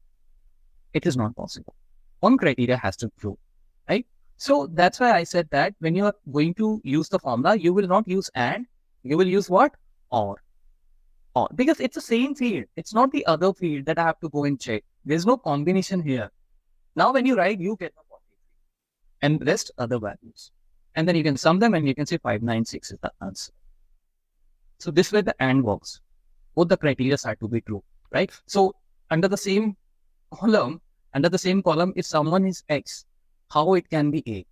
It is not possible. One criteria has to be true, right? So that's why I said that when you are going to use the formula, you will not use and, you will use what? Or, because it's the same field. It's not the other field that I have to go and check. There's no combination here. Now when you write, you get the 43 and rest other values. And then you can sum them and you can say 596 is the answer. So this way the and works. Both the criteria have to be true, right? So under the same column, if someone is X, how it can be A?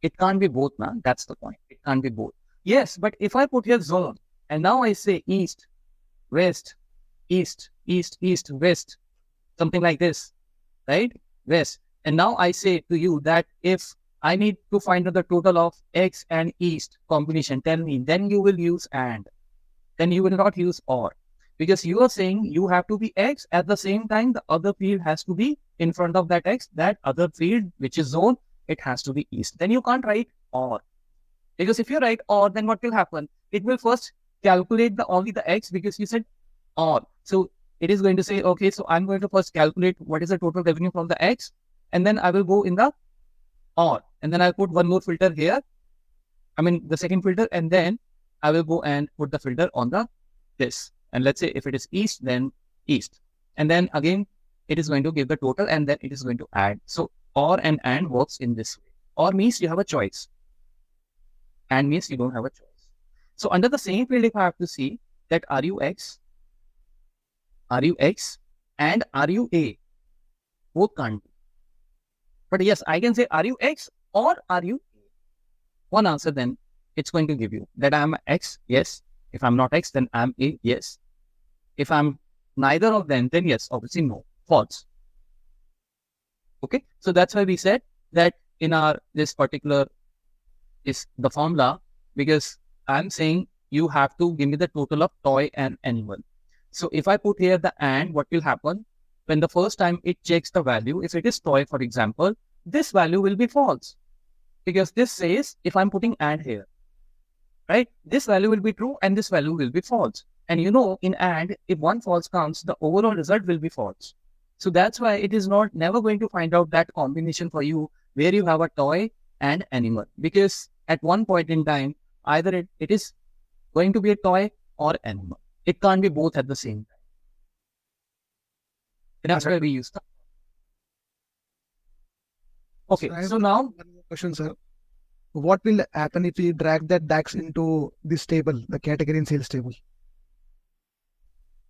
It can't be both, man. That's the point. It can't be both. Yes, but if I put here zone, and now I say east, west, east, east, east, west, something like this, right? West. And now I say to you that if I need to find out the total of X and east combination, tell me, then you will use and. Then you will not use or. Because you are saying you have to be X, at the same time, the other field has to be in front of that X, that other field, which is zone, it has to be east. Then you can't write or. Because if you write or, then what will happen? It will first calculate only the X, because you said or. So it is going to say, okay, so I'm going to first calculate what is the total revenue from the X, and then I will go in the or. And then I'll put one more filter here. The second filter, and then I will go and put the filter on the this. And let's say if it is east, then east. And then again, it is going to give the total, and then it is going to add. So or and works in this way. Or means you have a choice. And means you don't have a choice. So under the same field, if I have to see that are you X, and are you A? Both can't be. But yes, I can say are you X or are you A? One answer, then it's going to give you that I'm X, yes. If I'm not X, then I'm A, yes. If I'm neither of them, then yes, obviously no, false. Okay, so that's why we said that in this particular is the formula, because I'm saying you have to give me the total of toy and animal. So if I put here the and, what will happen? When the first time it checks the value, if it is toy, for example, this value will be false. Because this says, if I'm putting and here, right, this value will be true and this value will be false. And in and, if one false comes, the overall result will be false. So that's why it is never going to find out that combination for you where you have a toy and animal. Because at one point in time, either it is going to be a toy or animal. It can't be both at the same time. And that's why we use that. Okay, so now... One more question, sir. what will happen if we drag that DAX into this table, the category and sales table?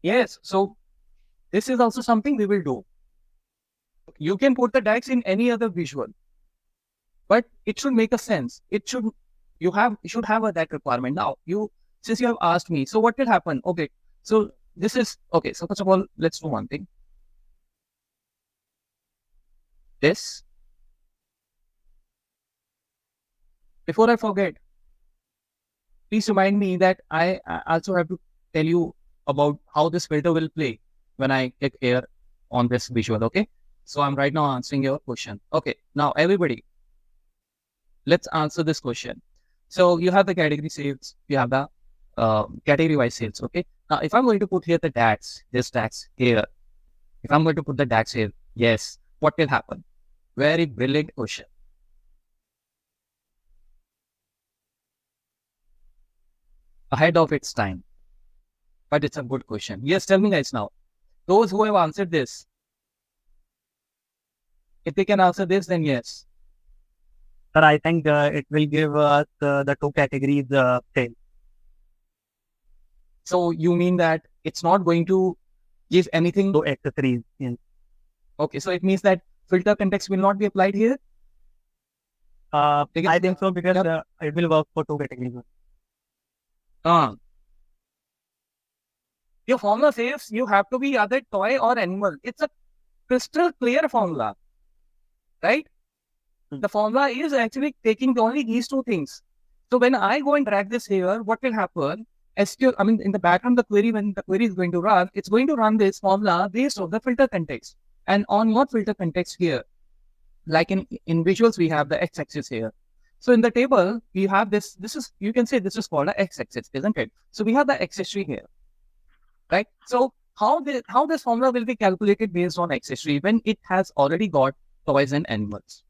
Yes. So this is also something we will do. You can put the DAX in any other visual, but it should make a sense. You should have a DAX requirement. Now, since you have asked me, so what will happen? Okay. So this is, okay. So first of all, let's do one thing. This. Before I forget, please remind me that I also have to tell you about how this filter will play when I click here on this visual, okay? So I'm right now answering your question. Okay, now everybody, let's answer this question. So you have the category sales, you have the category-wise sales, okay? Now, if I'm going to put here the DAX, this DAX here, if I'm going to put the DAX here, yes, what will happen? Very brilliant question. Ahead of its time. But it's a good question. Yes, tell me guys now. Those who have answered this, if they can answer this, then yes. Sir, I think it will give us the two categories sale. So you mean that it's not going to give anything? To accessories. Yes. Okay, so it means that filter context will not be applied here? I think so because it will work for two categories. Your formula says you have to be either toy or animal. It's a crystal clear formula, right? The formula is actually taking only these two things. So when I go and drag this here, what will happen? In the background, the query, when the query is going to run, it's going to run this formula based on the filter context. And on what filter context here? Like in visuals, we have the x-axis here. So in the table, we have this is, you can say this is called a x-axis, isn't it? So we have the x-history here, right? So how this formula will be calculated based on x-history when it has already got toys and animals?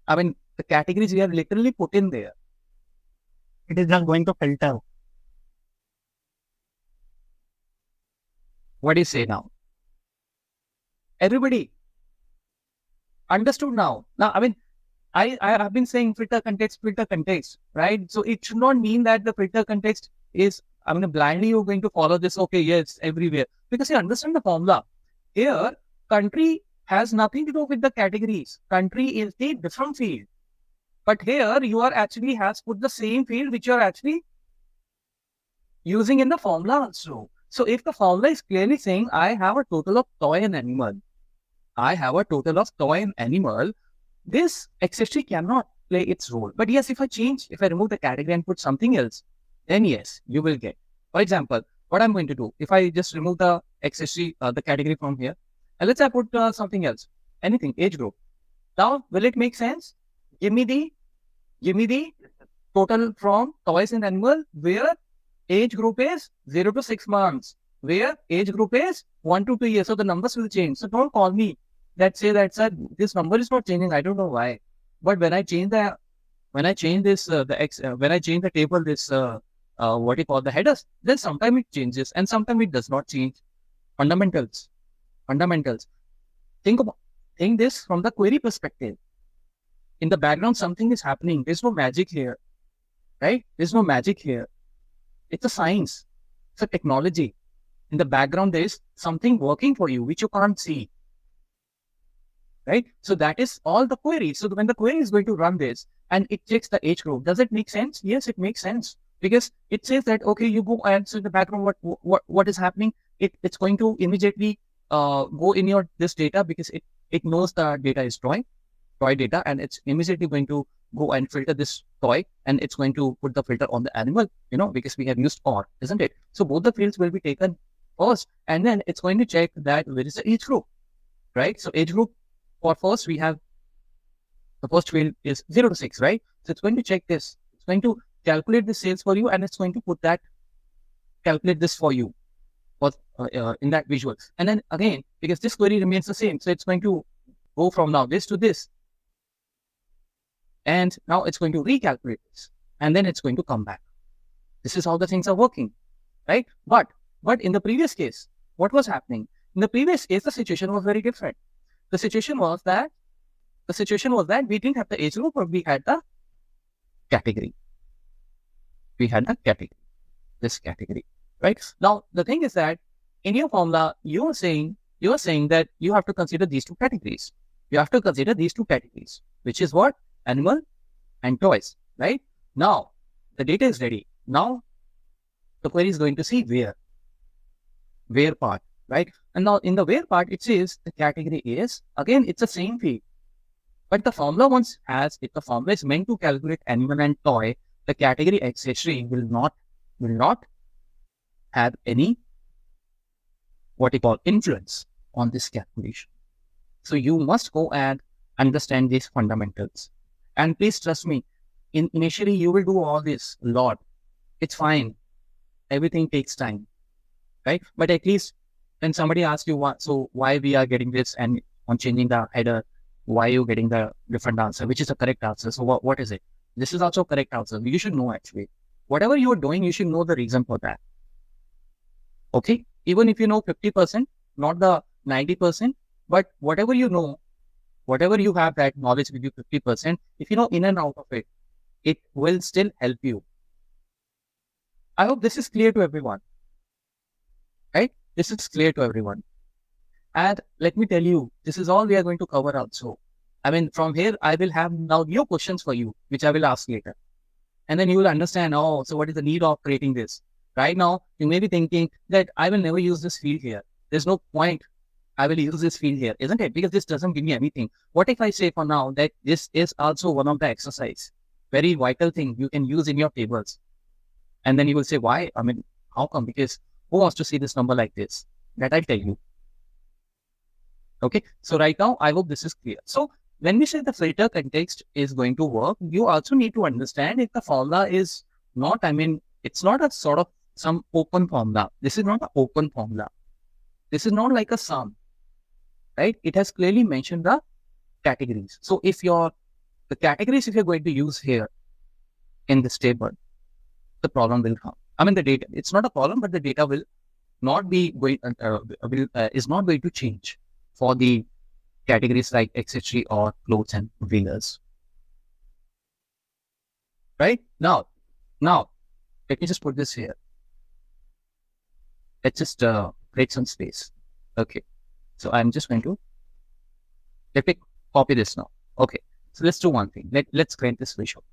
I mean, the categories we have literally put in there. It is just going to filter. What do you say now? Everybody understood now? Now, I mean, I have been saying filter context, right? So it should not mean that the filter context is, blindly you're going to follow this, okay, yes, everywhere. Because you understand the formula. Here, country has nothing to do with the categories. Country is the different field. But here, you are actually has put the same field which you are actually using in the formula also. So if the formula is clearly saying, I have a total of toy and animal, this x-history cannot play its role. But yes, if I remove the category and put something else, then yes, you will get. For example, what I'm going to do, if I just remove the x-history, the category from here, and let's say I put something else, anything, age group. Now, will it make sense? Give me the total from toys and animal where age group is 0 to 6 months, where age group is 1 to 2 years. So the numbers will change. So don't call me that say that, sir, this number is not changing. I don't know why. But when I change the table, this what you call the headers, then sometimes it changes and sometimes it does not change. Fundamentals. Think this from the query perspective. In the background, something is happening. There's no magic here, right? There's no magic here. It's a science. It's a technology. In the background, there is something working for you, which you can't see. Right? So that is all the query. So when the query is going to run this and it checks the age group, does it make sense? Yes, it makes sense. Because it says that, okay, you go and so in the background, what is happening? It's going to immediately go in this data because it knows the data is toy data, and it's immediately going to go and filter this toy, and it's going to put the filter on the animal, because we have used or, isn't it? So both the fields will be taken first, and then it's going to check that where is the age group, right? So age group for first, we have the first field is 0 to 6, right? So it's going to check this. It's going to calculate the sales for you, and it's going to calculate this for you in that visual. And then again, because this query remains the same, so it's going to go from now this to this. And now it's going to recalculate this, and then it's going to come back. This is how the things are working, right? But in the previous case, what was happening? In the previous case, the situation was very different. The situation was that we didn't have the age group, but we had the category. We had a category, this category, right? Now, the thing is that in your formula, you are saying that you have to consider these two categories. You have to consider these two categories, which is what? Animal and toys, right? Now, the data is ready. Now, the query is going to see where part, right? And now in the where part, it says the category is, again, it's the same field. But the formula once has, if the formula is meant to calculate animal and toy, the category accessory will not have any, what you call, influence on this calculation. So you must go and understand these fundamentals. And please trust me, initially you will do all this a lot. It's fine. Everything takes time, right? But at least when somebody asks you why we are getting this, and on changing the header, why are you getting the different answer, which is the correct answer? So what is it? This is also correct answer. You should know actually. Whatever you are doing, you should know the reason for that. Okay? Even if you know 50%, not the 90%, but whatever you know, whatever you have that knowledge with you 50%, if you know in and out of it, it will still help you. I hope this is clear to everyone, right? This is clear to everyone. And let me tell you, this is all we are going to cover also. I mean, from here, I will have now new questions for you, which I will ask later. And then you will understand, oh, so what is the need of creating this? Right now, you may be thinking that I will never use this field here. There's no point I will use this field here, isn't it? Because this doesn't give me anything. What if I say for now that this is also one of the exercise, very vital thing you can use in your tables? And then you will say, why? I mean, how come? Because who wants to see this number like this? That I'll tell you. Okay. So right now, I hope this is clear. So when we say the filter context is going to work, you also need to understand if the formula is not, I mean, it's not a sort of some open formula. This is not an open formula. This is not like a sum, right? It has clearly mentioned the categories. So if the categories, if you're going to use here in this table, the problem will come. I mean, the data, it's not a problem, but the data will not be going, is not going to change for the categories like accessory or clothes and wheelers. Right? Now, let me just put this here. Let's just create some space. Okay. So I'm just going to, let me copy this now. Okay. So let's do one thing. Let's create this visual.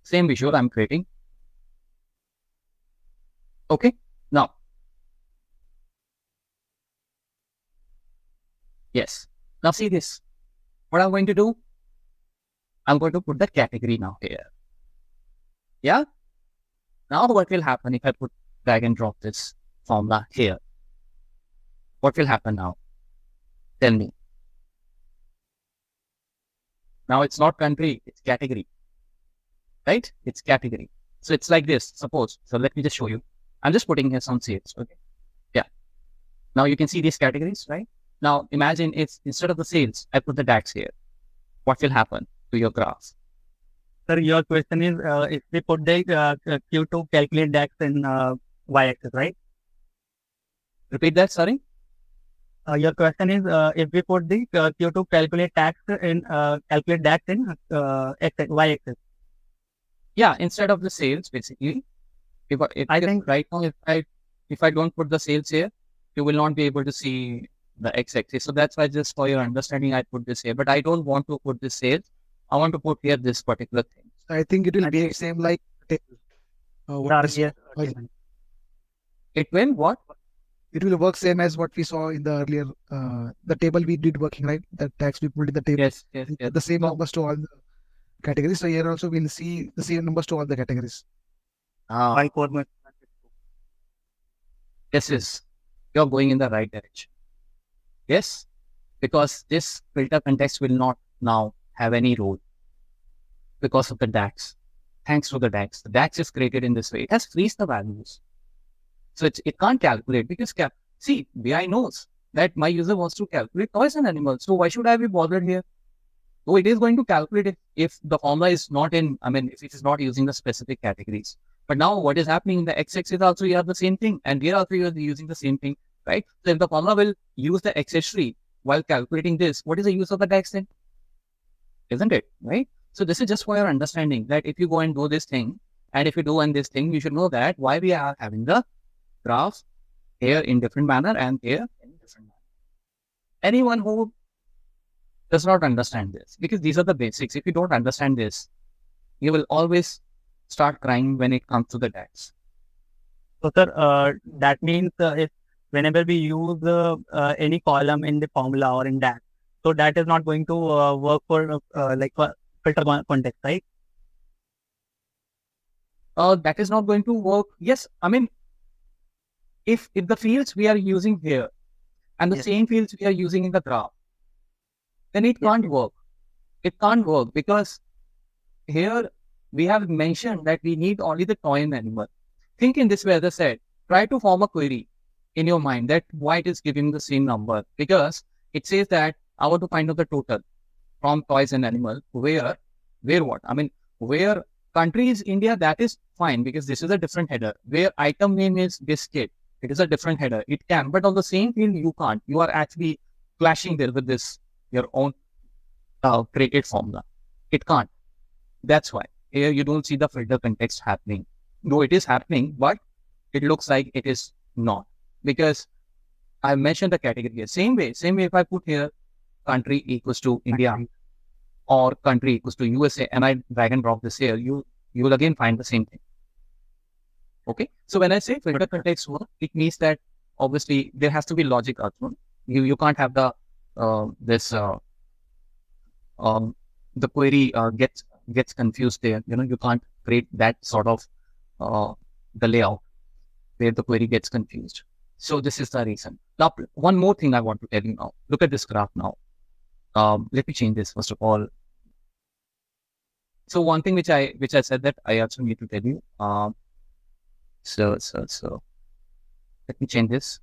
Same visual I'm creating. Okay. Now, yes. Now see this. What I'm going to do, I'm going to put the category now here. Yeah. Now what will happen if I put drag and drop this formula here? What will happen now? Tell me. Now it's not country, it's category. Right? It's category. So it's like this, suppose. So let me just show you. I'm just putting here some sales. Okay. Yeah. Now you can see these categories, right? Now imagine if instead of the sales, I put the DAX here. What will happen to your graph? Sir, your question is if we put the Q to calculate DAX in y-axis, right? Repeat that, sorry. Your question is if we put the Q to calculate DAX in y-axis. Yeah, instead of the sales, basically. I think right now, if I don't put the sales here, you will not be able to see the x-axis. So that's why, just for your understanding, I put this here. But I don't want to put this sales. I want to put here this particular thing. I think it will be same like Yes. It will what? It will work same as what we saw in the earlier the table we did working, right? The tax we put in the table. Yes. The same numbers to all the categories. So here also we'll see the same numbers to all the categories. Yes. You're going in the right direction. Yes, because this filter context will not now have any role because of the DAX. Thanks to the DAX. The DAX is created in this way. It has freezed the values. So it can't calculate because, see, BI knows that my user wants to calculate toys and animals. So why should I be bothered here? So it is going to calculate if the formula is not in, I mean, if it is not using the specific categories. But now what is happening in the x-axis also, you have the same thing. And here also you are using the same thing, right? So if the formula will use the accessory while calculating this, what is the use of the DAX then? isn't it? Right? So this is just for your understanding that if you go and do this thing, and if you do this thing, you should know that why we are having the graph here in different manner and here in different manner. Anyone who does not understand this, because these are the basics. If you don't understand this, you will always start crying when it comes to the DAX. So, sir, that means if whenever we use any column in the formula or in DAX, so that is not going to work for for filter context, right? That is not going to work. Yes, I mean, if the fields we are using here and the Yes. same fields we are using in the graph, then it Yes. can't work. It can't work because here we have mentioned that we need only the toy and animal. Think in this way, as I said, try to form a query in your mind that why it is giving the same number, because it says that I want to find out the total from toys and animal. Where what? I mean, where country is India, that is fine because this is a different header. Where item name is biscuit, it is a different header. It can, but on the same field, you can't. You are actually clashing there with this, your own created formula. It can't. That's why here you don't see the filter context happening. No, it is happening, but it looks like it is not because I mentioned the category here. Same way if I put here country equals to India or country equals to USA and I drag and drop this here, you will again find the same thing. Okay. So when I say filter context work, it means that obviously there has to be logic also. You can't have the the query gets confused there. You can't create that sort of the layout where the query gets confused. So this is the reason. Now, one more thing I want to tell you now. Look at this graph now. Let me change this first of all. So one thing which I said that I also need to tell you. So let me change this.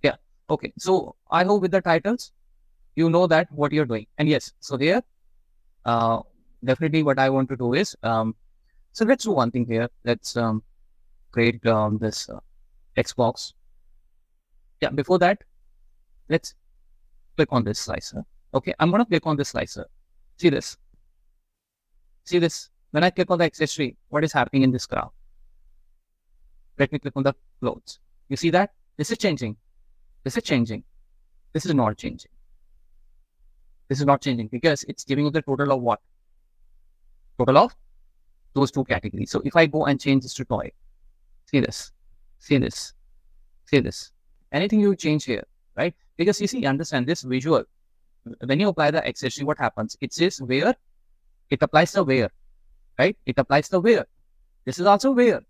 Yeah. Okay. So I hope with the titles, you know that what you're doing. And yes, so here, definitely what I want to do is, so let's do one thing here. Let's create this text box. Yeah, before that, let's click on this slicer. Okay, I'm going to click on this slicer. See this. See this. When I click on the accessory, what is happening in this graph? Let me click on the clothes. You see that? This is changing. This is changing. This is not changing. This is not changing because it's giving you the total of what? Total of those two categories. So if I go and change this to toy, see this, see this, see this. Anything you change here, right? Because you see, understand this visual. When you apply the accessory, what happens? It says where, it applies the where, right? It applies the where. This is also where,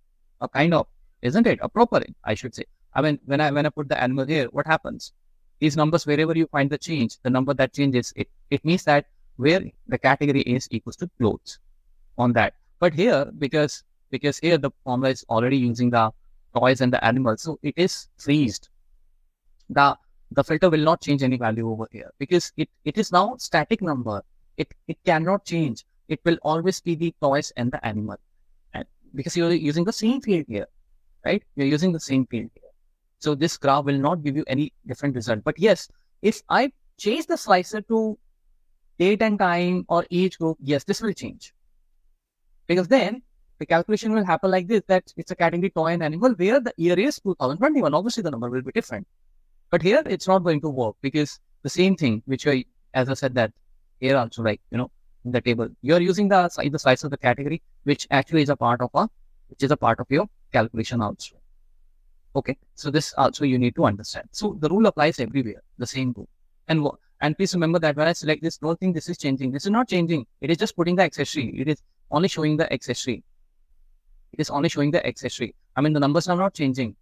a kind of, isn't it? A proper, I should say. I mean, when I put the animal here, what happens? These numbers, wherever you find the change, the number that changes, it means that where the category is equals to clothes on that. But here, because here the formula is already using the toys and the animals, so it is freezed. The filter will not change any value over here because it is now static number. It cannot change. It will always be the toys and the animal. And because you're using the same field here, right? You're using the same field here. So this graph will not give you any different result. But yes, if I change the slicer to date and time or age group, yes, this will change. Because then the calculation will happen like this, that it's a category toy and animal where the year is 2021. Obviously, the number will be different. But here, it's not going to work because the same thing, which I, as I said that here also, like, in the table, you're using the size of the category, which actually is a part of your calculation also. Okay, so this also you need to understand. So the rule applies everywhere, the same rule. And please remember that when I select this, don't think this is changing. This is not changing. It is just putting the accessory. It is only showing the accessory. It is only showing the accessory. I mean, the numbers are not changing.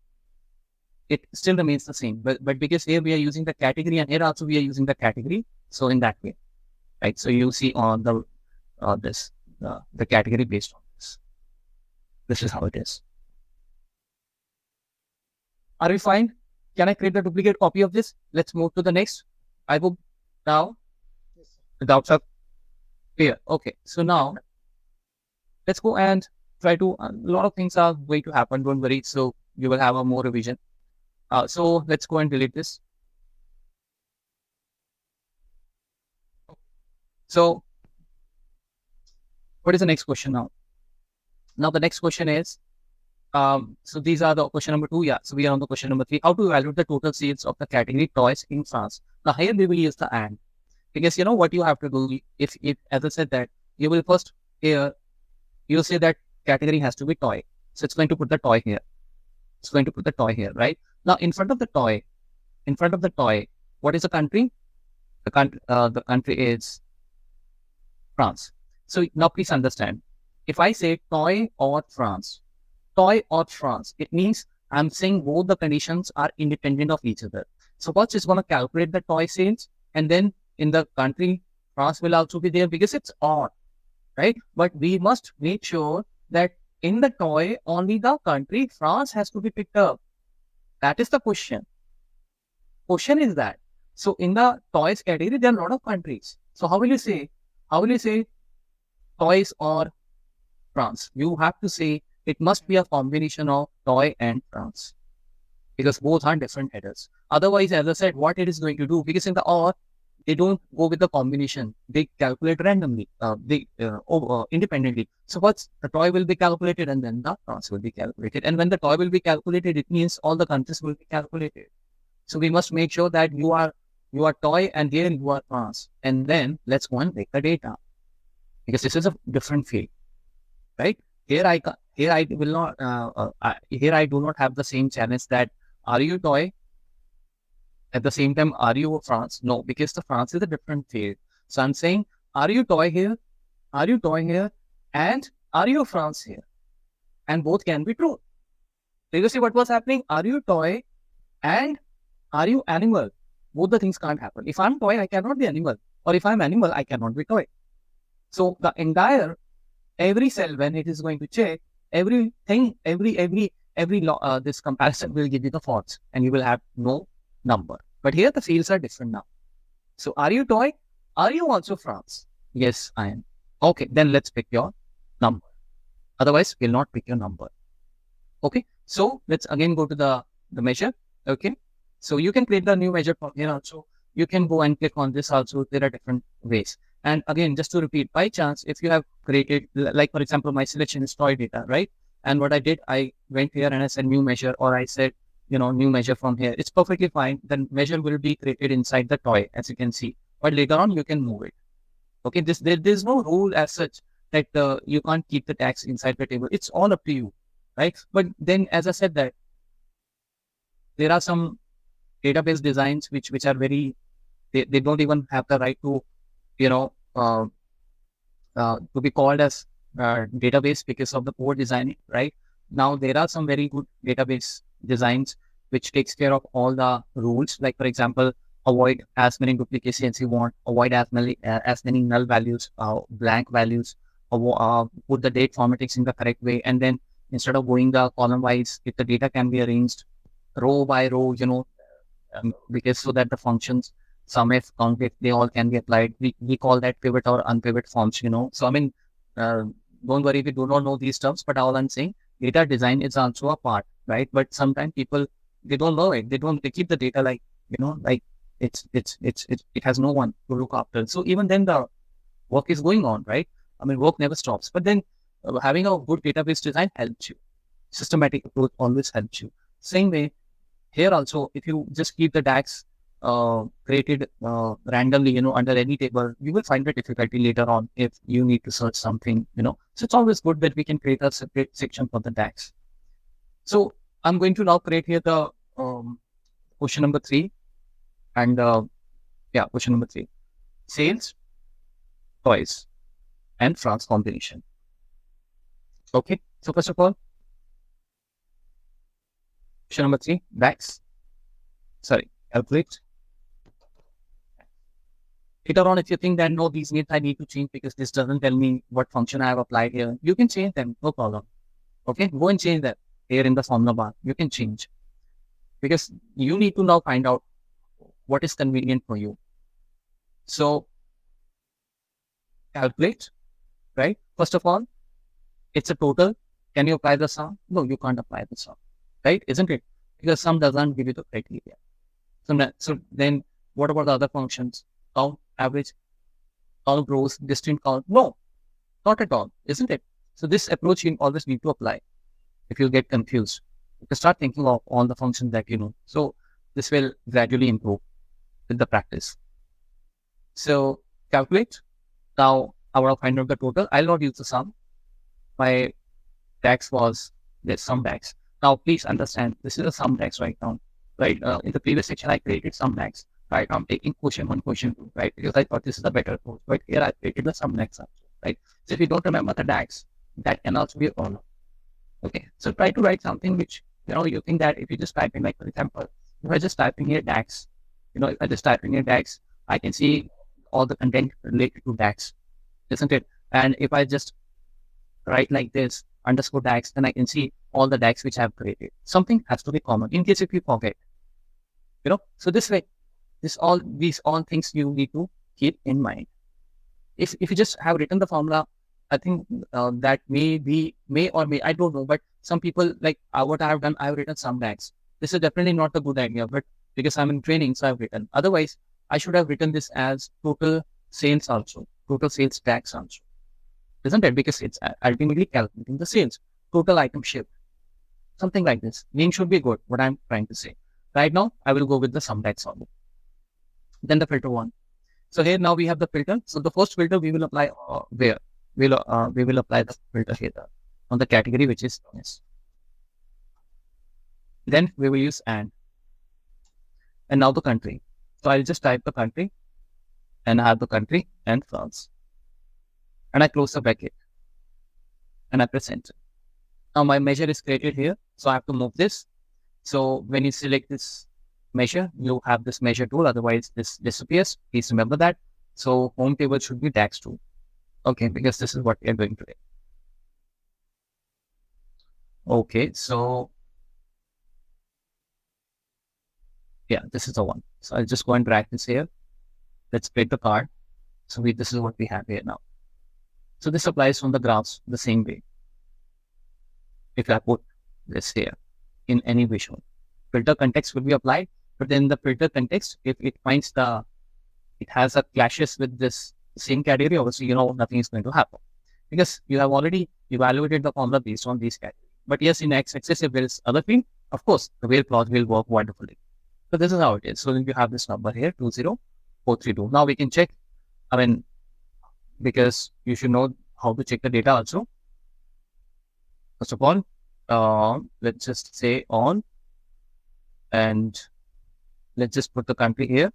It still remains the same. But because here we are using the category and here also we are using the category. So in that way, right? So you see on the the category based on this. This is how it is. Are we fine? Can I create a duplicate copy of this? Let's move to the next. I hope now the doubts are clear. Okay, so now let's go and try to, a lot of things are going to happen, don't worry. So you will have a more revision. So let's go and delete this. So What is the next question now? Now the next question is, so these are the question number 2. Yeah. So we are on the question number 3. How to evaluate the total sales of the category toys in France? Now here we will use the and, because you know what you have to do. If as I said that you will first here, you'll say that category has to be toy. So it's going to put the toy here. It's going to put the toy here, right? Now in front of the toy, what is the country? The country is France. So now please understand, if I say toy or France, it means I'm saying both the conditions are independent of each other. So first it's going to calculate the toy sales, and then in the country, France will also be there because it's odd, right? But we must make sure that in the toy, only the country France has to be picked up. That is the question. Question is that. So in the toys category, there are a lot of countries. So how will you say toys or France? You have to say it must be a combination of toy and France, because both are different headers. Otherwise, as I said, what it is going to do, because in the or, they don't go with the combination. They calculate randomly, independently. So what's the toy will be calculated, and then the France will be calculated. And when the toy will be calculated, it means all the countries will be calculated. So we must make sure that you are toy and here you are France. And then let's go and take the data, because this is a different field, right? Here I will not. Here I do not have the same challenge that are you toy? At the same time, are you France? No, because the France is a different field. So I'm saying, are you toy here? Are you toy here? And are you France here? And both can be true. Previously, what was happening? Are you toy and are you animal? Both the things can't happen. If I'm toy, I cannot be animal. Or if I'm animal, I cannot be toy. So the entire, every cell, when it is going to check, everything, this comparison will give you the false, and you will have no number. But here the fields are different now. So are you toy? Are you also France? Yes, I am. Okay, then let's pick your number. Otherwise, we'll not pick your number. Okay, so let's again go to the measure. Okay, so you can create the new measure from here also. You can go and click on this also. There are different ways. And again, just to repeat, by chance, if you have created, like for example, my selection is toy data, right? And what I did, I went here and I said new measure, or I said, new measure from here. It's perfectly fine. The measure will be created inside the toy, as you can see. But later on, you can move it. Okay, there's no rule as such that you can't keep the DAX inside the table. It's all up to you, right? But then, as I said that, there are some database designs which are very, they don't even have the right to, to be called as database because of the poor design, right? Now, there are some very good database designs which takes care of all the rules. Like, for example, avoid as many duplications you want, avoid as many null values, blank values, put the date formattings in the correct way. And then instead of going the column wise, if the data can be arranged row by row, because so that the functions, sum if, count if, they all can be applied. We call that pivot or unpivot forms, So I mean, don't worry if you do not know these terms, but all I'm saying, data design is also a part, right? But sometimes people, they don't know it. They keep the data like, like it has no one to look after. So even then the work is going on, right? I mean, work never stops. But then having a good database design helps you. Systematic approach always helps you. Same way, here also, if you just keep the DAX created randomly, under any table, you will find the difficulty later on if you need to search something, So it's always good that we can create a separate section for the DAX. So I'm going to now create here the question number 3. And question number 3. Sales, toys, and France combination. Okay. So first of all, question number 3, DAX. Calculate. Later on, if you think that no, these needs I need to change because this doesn't tell me what function I have applied here, you can change them, no problem. Okay, go and change that here in the formula bar. You can change because you need to now find out what is convenient for you. So calculate, right? First of all, it's a total. Can you apply the sum? No, you can't apply the sum, right? Isn't it? Because sum doesn't give you the criteria. So then what about the other functions? Count, average, count rows, distinct count. No, Not at all, isn't it? So this approach you always need to apply. If you get confused, you can start thinking of all the functions that you know. So this will gradually improve with the practice. So calculate. Now I want to find out the total. I'll not use the sum. My DAX was this sum DAX. Now please understand, this is a sum DAX right now. Right? In the previous section, I created sum DAX. Right? I'm taking question 1, question 2, right? Because I thought this is a better approach. But here I created the sum DAX also, right? So if you don't remember the DAX, that can also be a problem. Okay. So try to write something which, you think that if you just type in, like, for example, if I just type in here DAX, if I just type in here DAX, I can see all the content related to DAX, isn't it? And if I just write like this, underscore DAX, then I can see all the DAX which I have created. Something has to be common in case if you forget, So this way, these all things you need to keep in mind. If you just have written the formula, I think that may or may, I don't know, but some people like what I have done, I have written some DAX. This is definitely not a good idea, but because I'm in training, so I've written. Otherwise, I should have written this as total sales also, total sales DAX also, isn't it? Because it's ultimately calculating the sales, total item shipped, something like this. Name should be good, what I'm trying to say. Right now, I will go with the sum DAX only. Then the filter one. So here now we have the filter. So the first filter we will apply where? We will apply the filter here on the category which is noise. Then we will use and now the country. So I'll just type the country and I have the country and France. And I close the bracket and I press enter. Now my measure is created here. So I have to move this. So when you select this measure, you have this measure tool. Otherwise this disappears. Please remember that. So home table should be DAX tool. Okay, because this is what we are doing today. Okay, so yeah, this is the one. So I'll just go and drag this here. Let's create the card. So this is what we have here now. So this applies on the graphs the same way. If I put this here in any visual, filter context will be applied, but then the filter context, if it finds it has a clashes with this same category, obviously, nothing is going to happen because you have already evaluated the formula based on these categories. But yes, in X-axis, if there is other thing, of course, the whale clause will work wonderfully. So this is how it is. So then you have this number here, 20432. Now we can check, because you should know how to check the data also. First of all, let's just say on, and let's just put the country here.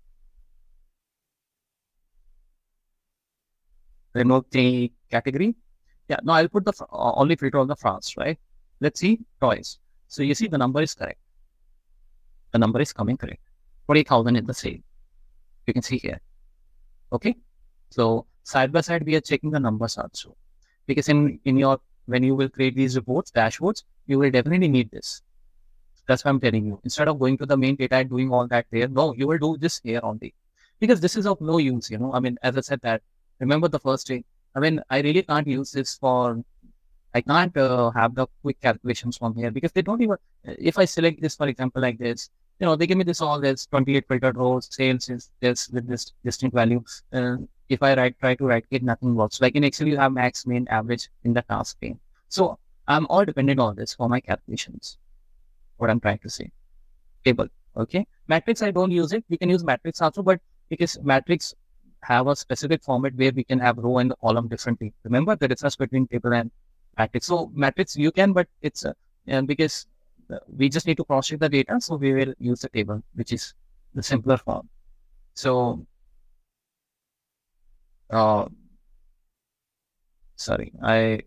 Remove the category. Yeah, now I'll put the only filter on the France, right? Let's see toys. So you see the number is correct. The number is coming correct. 40,000 is the same. You can see here. Okay. So side by side, we are checking the numbers also. Because when you will create these reports, dashboards, you will definitely need this. That's what I'm telling you. Instead of going to the main data and doing all that there, no, you will do this here only. Because this is of no use, as I said that, remember the first day, I really can't use this I can't have the quick calculations from here because they don't even, if I select this, for example, like this, they give me all this 28 filtered rows, sales is this with this distinct value. If I try to write it, nothing works. Like in Excel, you have max, mean, average in the task pane. So I'm all dependent on this for my calculations. What I'm trying to say. Table. Okay. Matrix, I don't use it. We can use matrix also, but because matrix have a specific format where we can have row and column differently. Remember the difference between table and matrix. So matrix you can, but it's because we just need to cross-check the data. So we will use the table, which is the simpler form. So, sorry, I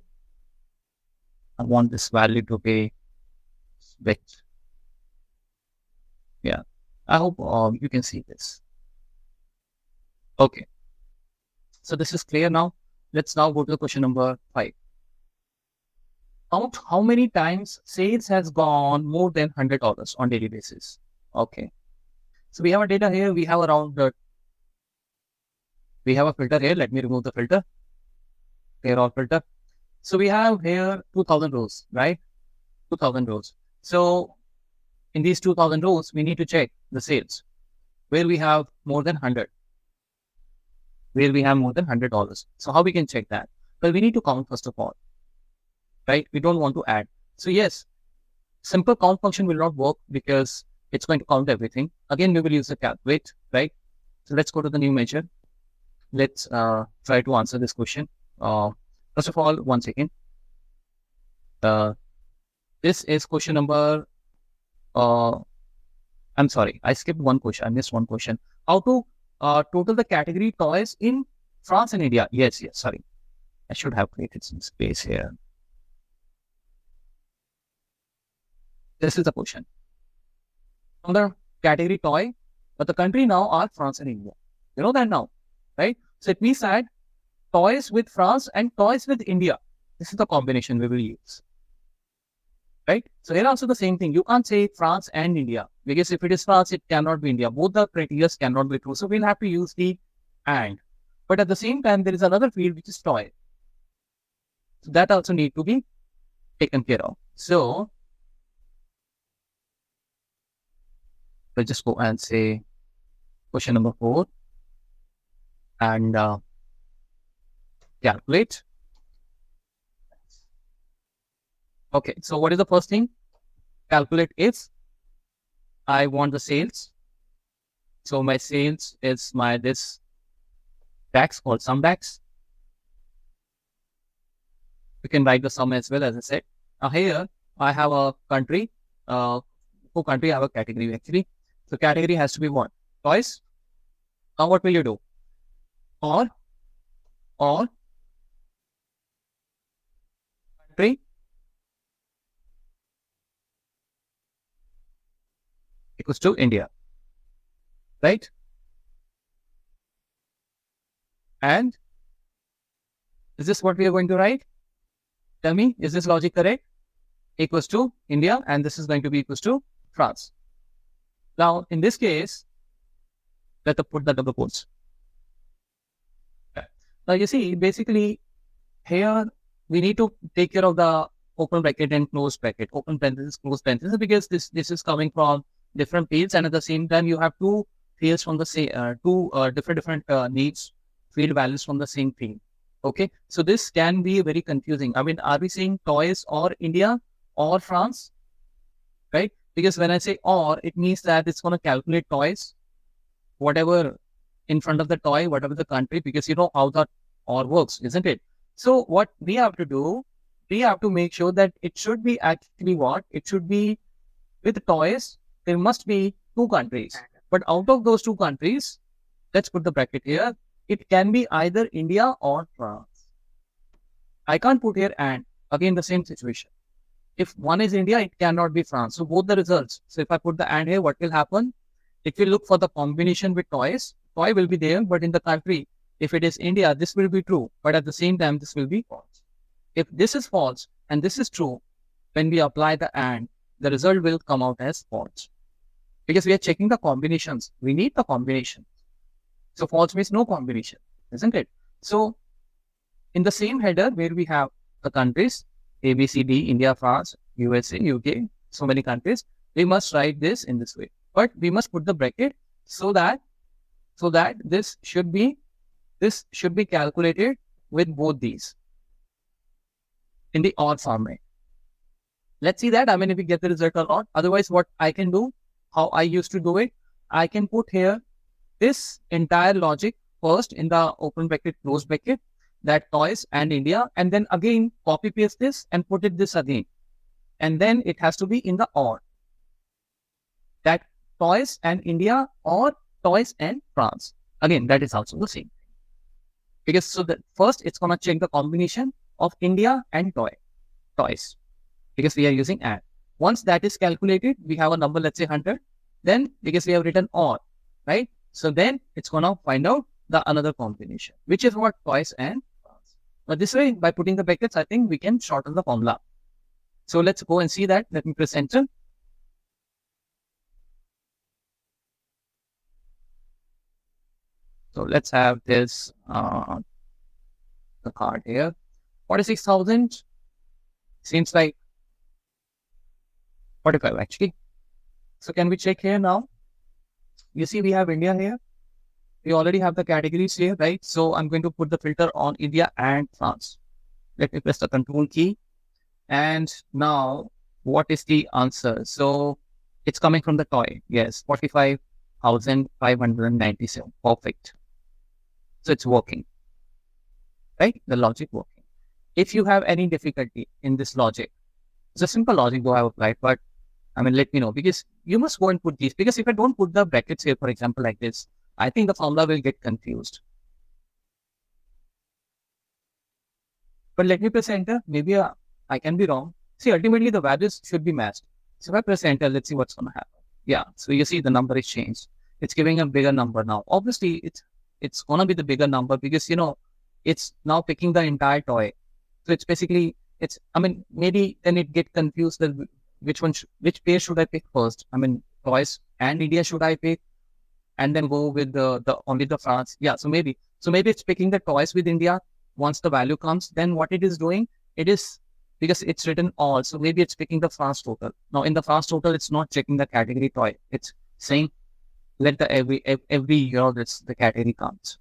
want this value to be big. Yeah, I hope you can see this. Okay. So this is clear now. Let's now go to question number 5. Count how many times sales has gone more than $100 on daily basis. Okay. So we have a data here. We have around we have a filter here. Let me remove the filter. Clear all filter. So we have here 2000 rows, right? 2000 rows. So in these 2000 rows, we need to check the sales where we have more than 100. Where we have more than $100. So how we can check that? But we need to count first of all, right? We don't want to add. So yes, simple count function will not work because it's going to count everything. Again, we will use the calculate, right? So let's go to the new measure. Let's try to answer this question. First of all, one second. This is question number, I'm sorry, I skipped one question. I missed one question. How to total the category toys in France and India? Yes, sorry. I should have created some space here. This is the question. From the category toy, but the country now are France and India. You know that now, right? So it means that toys with France and toys with India. This is the combination we will use. Right? So here also the same thing. You can't say France and India because if it is France, it cannot be India. Both the criteria cannot be true. So we'll have to use the and. But at the same time, there is another field which is toy. So that also need to be taken care of. So we'll just go and say question number 4 and calculate. Okay, so what is the first thing? Calculate if I want the sales. So my sales is my this DAX called sum DAX. We can write the sum as well, as I said. Now here I have a country. For country I have a category actually. So category has to be what? Toys. Now what will you do? Or country equals to India, right? And is this what we are going to write? Tell me, is this logic correct? Equals to India, and this is going to be equals to France. Now, in this case, let's put the double quotes. Okay. Now, you see, basically, here we need to take care of the open bracket and close bracket, open parenthesis, close parenthesis, because this is coming from different fields, and at the same time, you have two fields from the same, different needs, field values from the same field. Okay, so this can be very confusing. I mean, are we saying toys or India or France, right? Because when I say or, it means that it's going to calculate toys, whatever in front of the toy, whatever the country, because you know how that or works, isn't it? So what we have to do, we have to make sure that it should be actually what? It should be with toys, there must be two countries. But out of those two countries, let's put the bracket here, it can be either India or France. I can't put here and. Again, the same situation. If one is India, it cannot be France. So both the results. So if I put the and here, what will happen? If we look for the combination with toys, toy will be there, but in the country, if it is India, this will be true. But at the same time, this will be false. If this is false and this is true, when we apply the and, the result will come out as false. Because we are checking the combinations. We need the combination. So false means no combination, isn't it? So in the same header where we have the countries, A, B, C, D, India, France, USA, UK, so many countries, we must write this in this way. But we must put the bracket so that this should be calculated with both these in the or format. Let's see that. I mean, if we get the result or not. Otherwise, what I can do, how I used to do it, I can put here this entire logic first in the open bracket, close bracket, that toys and India, and then again copy paste this and put it this again. And then it has to be in the or. That toys and India or toys and France. Again, that is also the same. Because so that first it's going to check the combination of India and toys. Because we are using and. Once that is calculated, we have a number, let's say 100. Then because we have written or, right? So then it's going to find out the another combination, which is what toys and France. But this way, by putting the brackets, I think we can shorten the formula. So let's go and see that. Let me press enter. So let's have this, the card here, 46,000. Seems like 45 actually. So can we check here now? You see, we have India here. We already have the categories here, right? So I'm going to put the filter on India and France. Let me press the control key. And now, what is the answer? So it's coming from the toy. Yes, 45,597. Perfect. So it's working, right? The logic working. If you have any difficulty in this logic, it's a simple logic though I have applied, but I mean, let me know, because you must go and put these, because if I don't put the brackets here, for example, like this, I think the formula will get confused. But let me press enter. Maybe I can be wrong. See, ultimately the values should be matched. So if I press enter, let's see what's going to happen. Yeah. So you see the number is changed. It's giving a bigger number now. Obviously, it's going to be the bigger number because, it's now picking the entire toy. So it's basically, I mean, maybe then it get confused that which pair should I pick first? I mean, toys and India should I pick? And then go with the only the France. Yeah. So maybe it's picking the toys with India. Once the value comes, then what it is doing, it is, because it's written all, so maybe it's picking the France total. Now in the France total, it's not checking the category toy. It's saying let the every year that's the category counts.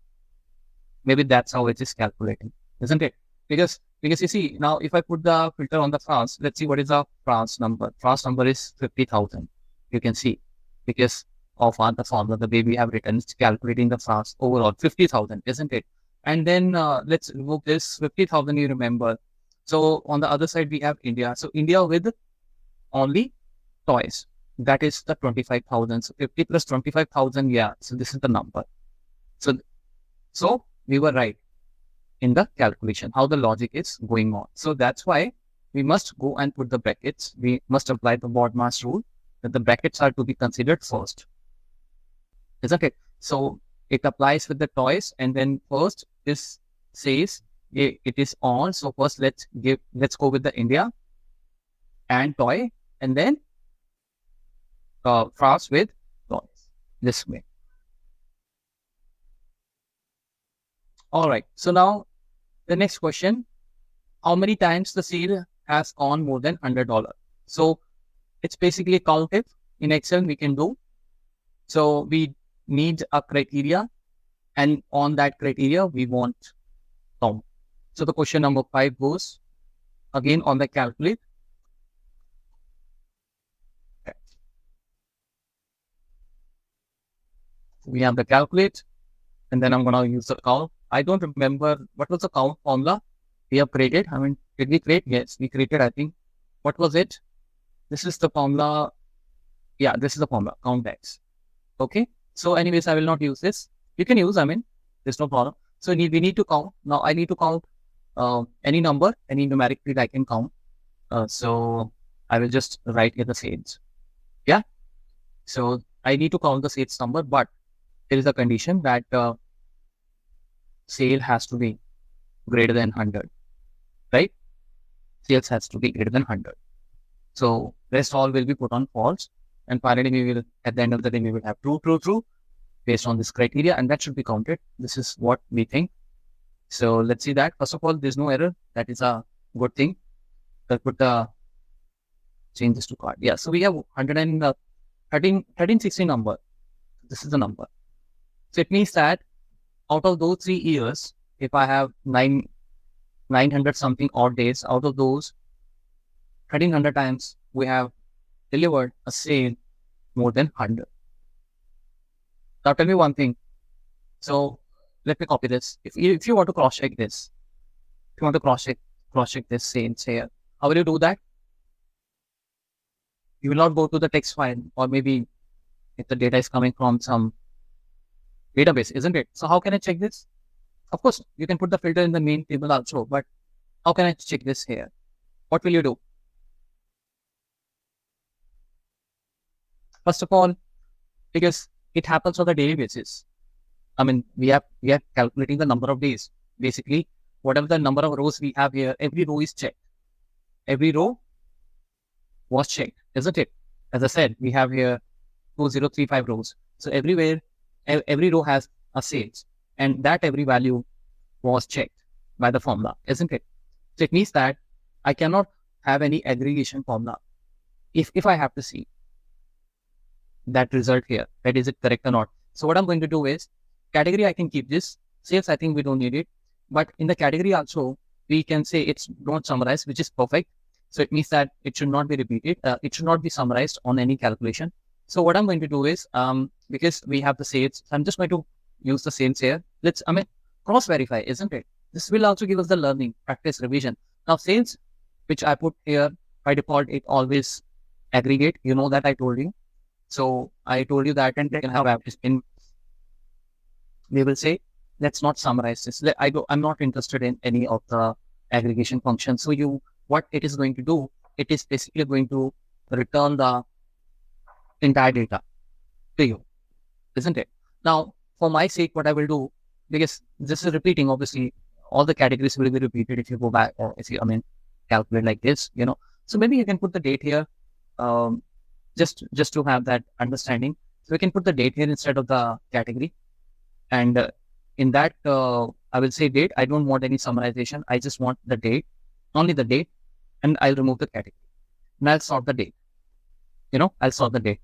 Maybe that's how it is calculating, isn't it? Because you see now, if I put the filter on the France, let's see what is the France number. France number is 50,000. You can see because of the formula the way we have written, it's calculating the France overall 50,000, isn't it? And then let's remove this 50,000, you remember. So on the other side, we have India. So India with only toys. That is the 25,000. So 50 plus 25,000. Yeah. So this is the number. So we were right in the calculation, how the logic is going on. So that's why we must go and put the brackets. We must apply the BODMAS rule that the brackets are to be considered first. Isn't it? So it applies with the toys, and then first this says it is on. So first let's go with the India and toy, and then France with toys, this way. All right. So now the next question: how many times the sale has gone more than $100? So it's basically counted in Excel. We can do. So we need a criteria, and on that criteria we want count. So the question number 5 goes again on the calculate. Okay. We have the calculate, and then I'm going to use the count. I don't remember what was the count formula we have created. I mean, did we create? Yes, we created, I think. What was it? This is the formula. Yeah, this is the formula, count DAX. Okay. So anyways, I will not use this. You can use, I mean, there's no problem. So we need to count. Now I need to count any number, any numeric field I can count. So I will just write here the sales. Yeah. So I need to count the sales number, but there is a condition that sale has to be greater than 100, right? Sales has to be greater than 100. So rest all will be put on false. And finally, we will, at the end of the day, we will have true, true, true based on this criteria, and that should be counted. This is what we think. So let's see that. First of all, there's no error. That is a good thing. Let's put the change this to card. Yeah. So we have 1360 number. This is the number. So it means that out of those 3 years, if I have 900 something odd days, out of those 1300 times we have delivered a sale more than 100. Now tell me one thing. So let me copy this. If you want to cross check this, if you want to cross check this sales here, how will you do that? You will not go to the text file, or maybe if the data is coming from some database, isn't it? So how can I check this? Of course, you can put the filter in the main table also, but how can I check this here? What will you do? First of all, because it happens on a daily basis. I mean, we are calculating the number of days. Basically, whatever the number of rows we have here, every row is checked. Every row was checked, isn't it? As I said, we have here 2035 rows. So everywhere, every row has a sales, and that every value was checked by the formula, isn't it? So it means that I cannot have any aggregation formula. If I have to see that result here, that is it correct or not. So what I'm going to do is category, I can keep this. Sales, I think we don't need it. But in the category also, we can say it's not summarized, which is perfect. So it means that it should not be repeated. It should not be summarized on any calculation. So what I'm going to do is, because we have the sales, I'm just going to use the sales here. Cross verify, isn't it? This will also give us the learning, practice, revision. Now sales, which I put here by default, it always aggregate. You know that I told you. So I told you that, and you can have average in. We will say, let's not summarize this. I'm not interested in any of the aggregation functions. So what it is going to do, it is basically going to return the entire data to you, isn't it? Now, for my sake, what I will do, because this is repeating, obviously, all the categories will be repeated if you go back or if you, calculate like this, So maybe you can put the date here, just to have that understanding. So we can put the date here instead of the category. And in that, I will say date. I don't want any summarization. I just want the date, only the date, and I'll remove the category. And I'll sort the date. I'll sort the date.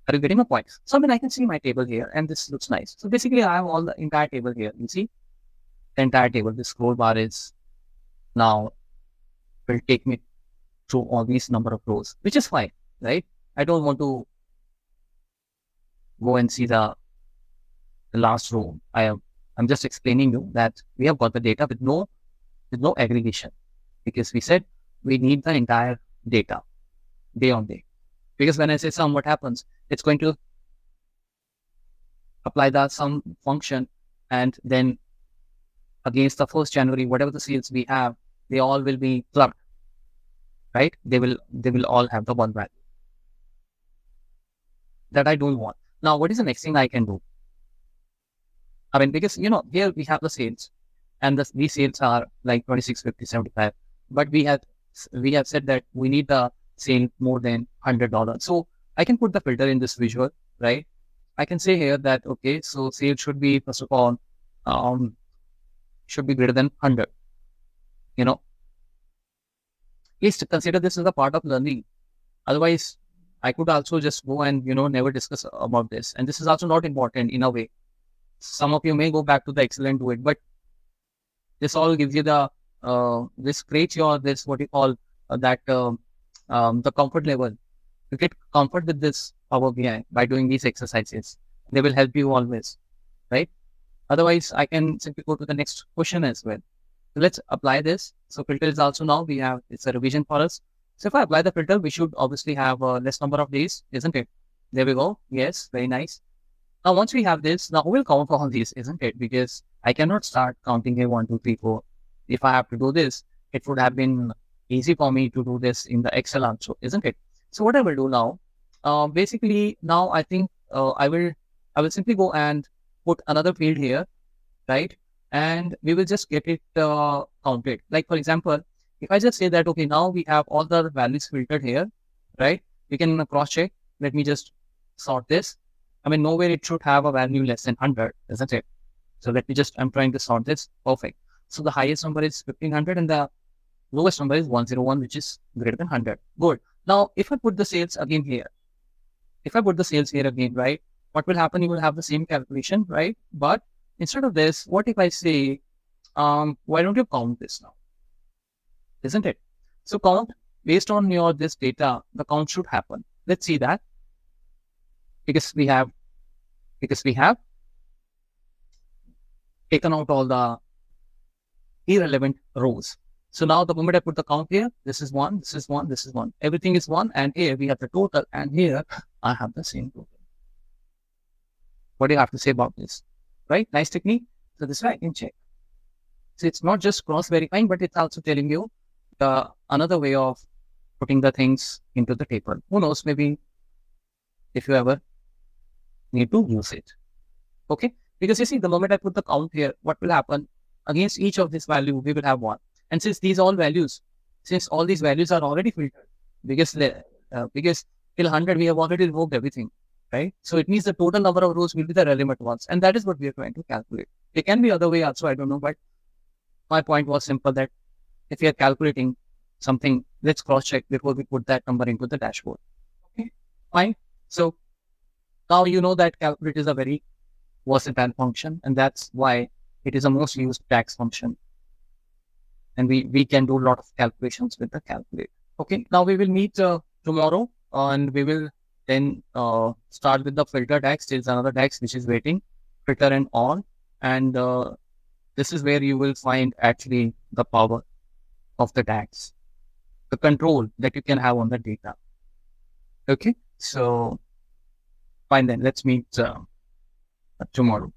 Are you getting my point? So I can see my table here, and this looks nice. So basically, I have all the entire table here. You see the entire table. The scroll bar is now will take me through all these number of rows, which is fine, right? I don't want to go and see the last row. I'm just explaining you that we have got the data with no aggregation, because we said we need the entire data day on day. Because when I say sum, what happens? It's going to apply the sum function, and then against the 1st January, whatever the sales we have, they all will be clubbed, right? They will all have the one value. That I don't want. Now, what is the next thing I can do? Because here we have the sales, and these sales are like 26, 50, 75. But we have said that we need the sale more than $100. So I can put the filter in this visual, right? I can say here that, okay, so sale should be, first of all, should be greater than 100. Please consider this as a part of learning. Otherwise, I could also just go and, never discuss about this. And this is also not important in a way. Some of you may go back to the Excel and do it, but this all gives you this creates your, what you call the comfort level. You get comfort with this Power BI by doing these exercises. They will help you always, right? Otherwise, I can simply go to the next question as well. So let's apply this. So filter is also now it's a revision for us. So if I apply the filter, we should obviously have a less number of days, isn't it? There we go. Yes, very nice. Now, once we have this, now we'll count all these, isn't it? Because I cannot start counting here 1, 2, 3, 4. If I have to do this, it would have been easy for me to do this in the Excel also, isn't it? So what I will do now, basically now I think I will simply go and put another field here, right? And we will just get it counted. Like for example, if I just say that, okay, now we have all the values filtered here, right? We can cross check. Let me just sort this. Nowhere it should have a value less than 100, isn't it? So I'm trying to sort this. Perfect. So the highest number is 1500 and the lowest number is 101, which is greater than 100. Good. Now, if I put the sales again here, right, what will happen? You will have the same calculation, right? But instead of this, what if I say, why don't you count this now? Isn't it? So count based on this data, the count should happen. Let's see that. Because we have taken out all the irrelevant rows. So now the moment I put the count here, this is 1, this is 1, this is 1. Everything is 1, and here we have the total, and here I have the same total. What do you have to say about this? Right? Nice technique. So this way I can check. So it's not just cross-verifying, but it's also telling you another way of putting the things into the table. Who knows, maybe if you ever need to use it. Okay? Because you see, the moment I put the count here, what will happen? Against each of this value, we will have 1. And since all these values are already filtered, because till 100, we have already removed everything, right? So it means the total number of rows will be the relevant ones. And that is what we are trying to calculate. It can be other way also, I don't know, but my point was simple that if we are calculating something, let's cross-check before we put that number into the dashboard. Okay, fine. So now you know that calculate is a very versatile function, and that's why it is a most used DAX function. and we can do a lot of calculations with the calculator. Okay, now we will meet tomorrow, and we will then start with the filter DAX. There's another DAX which is waiting, filter and on, and this is where you will find actually the power of the DAX, the control that you can have on the data. Okay, so fine then, let's meet tomorrow.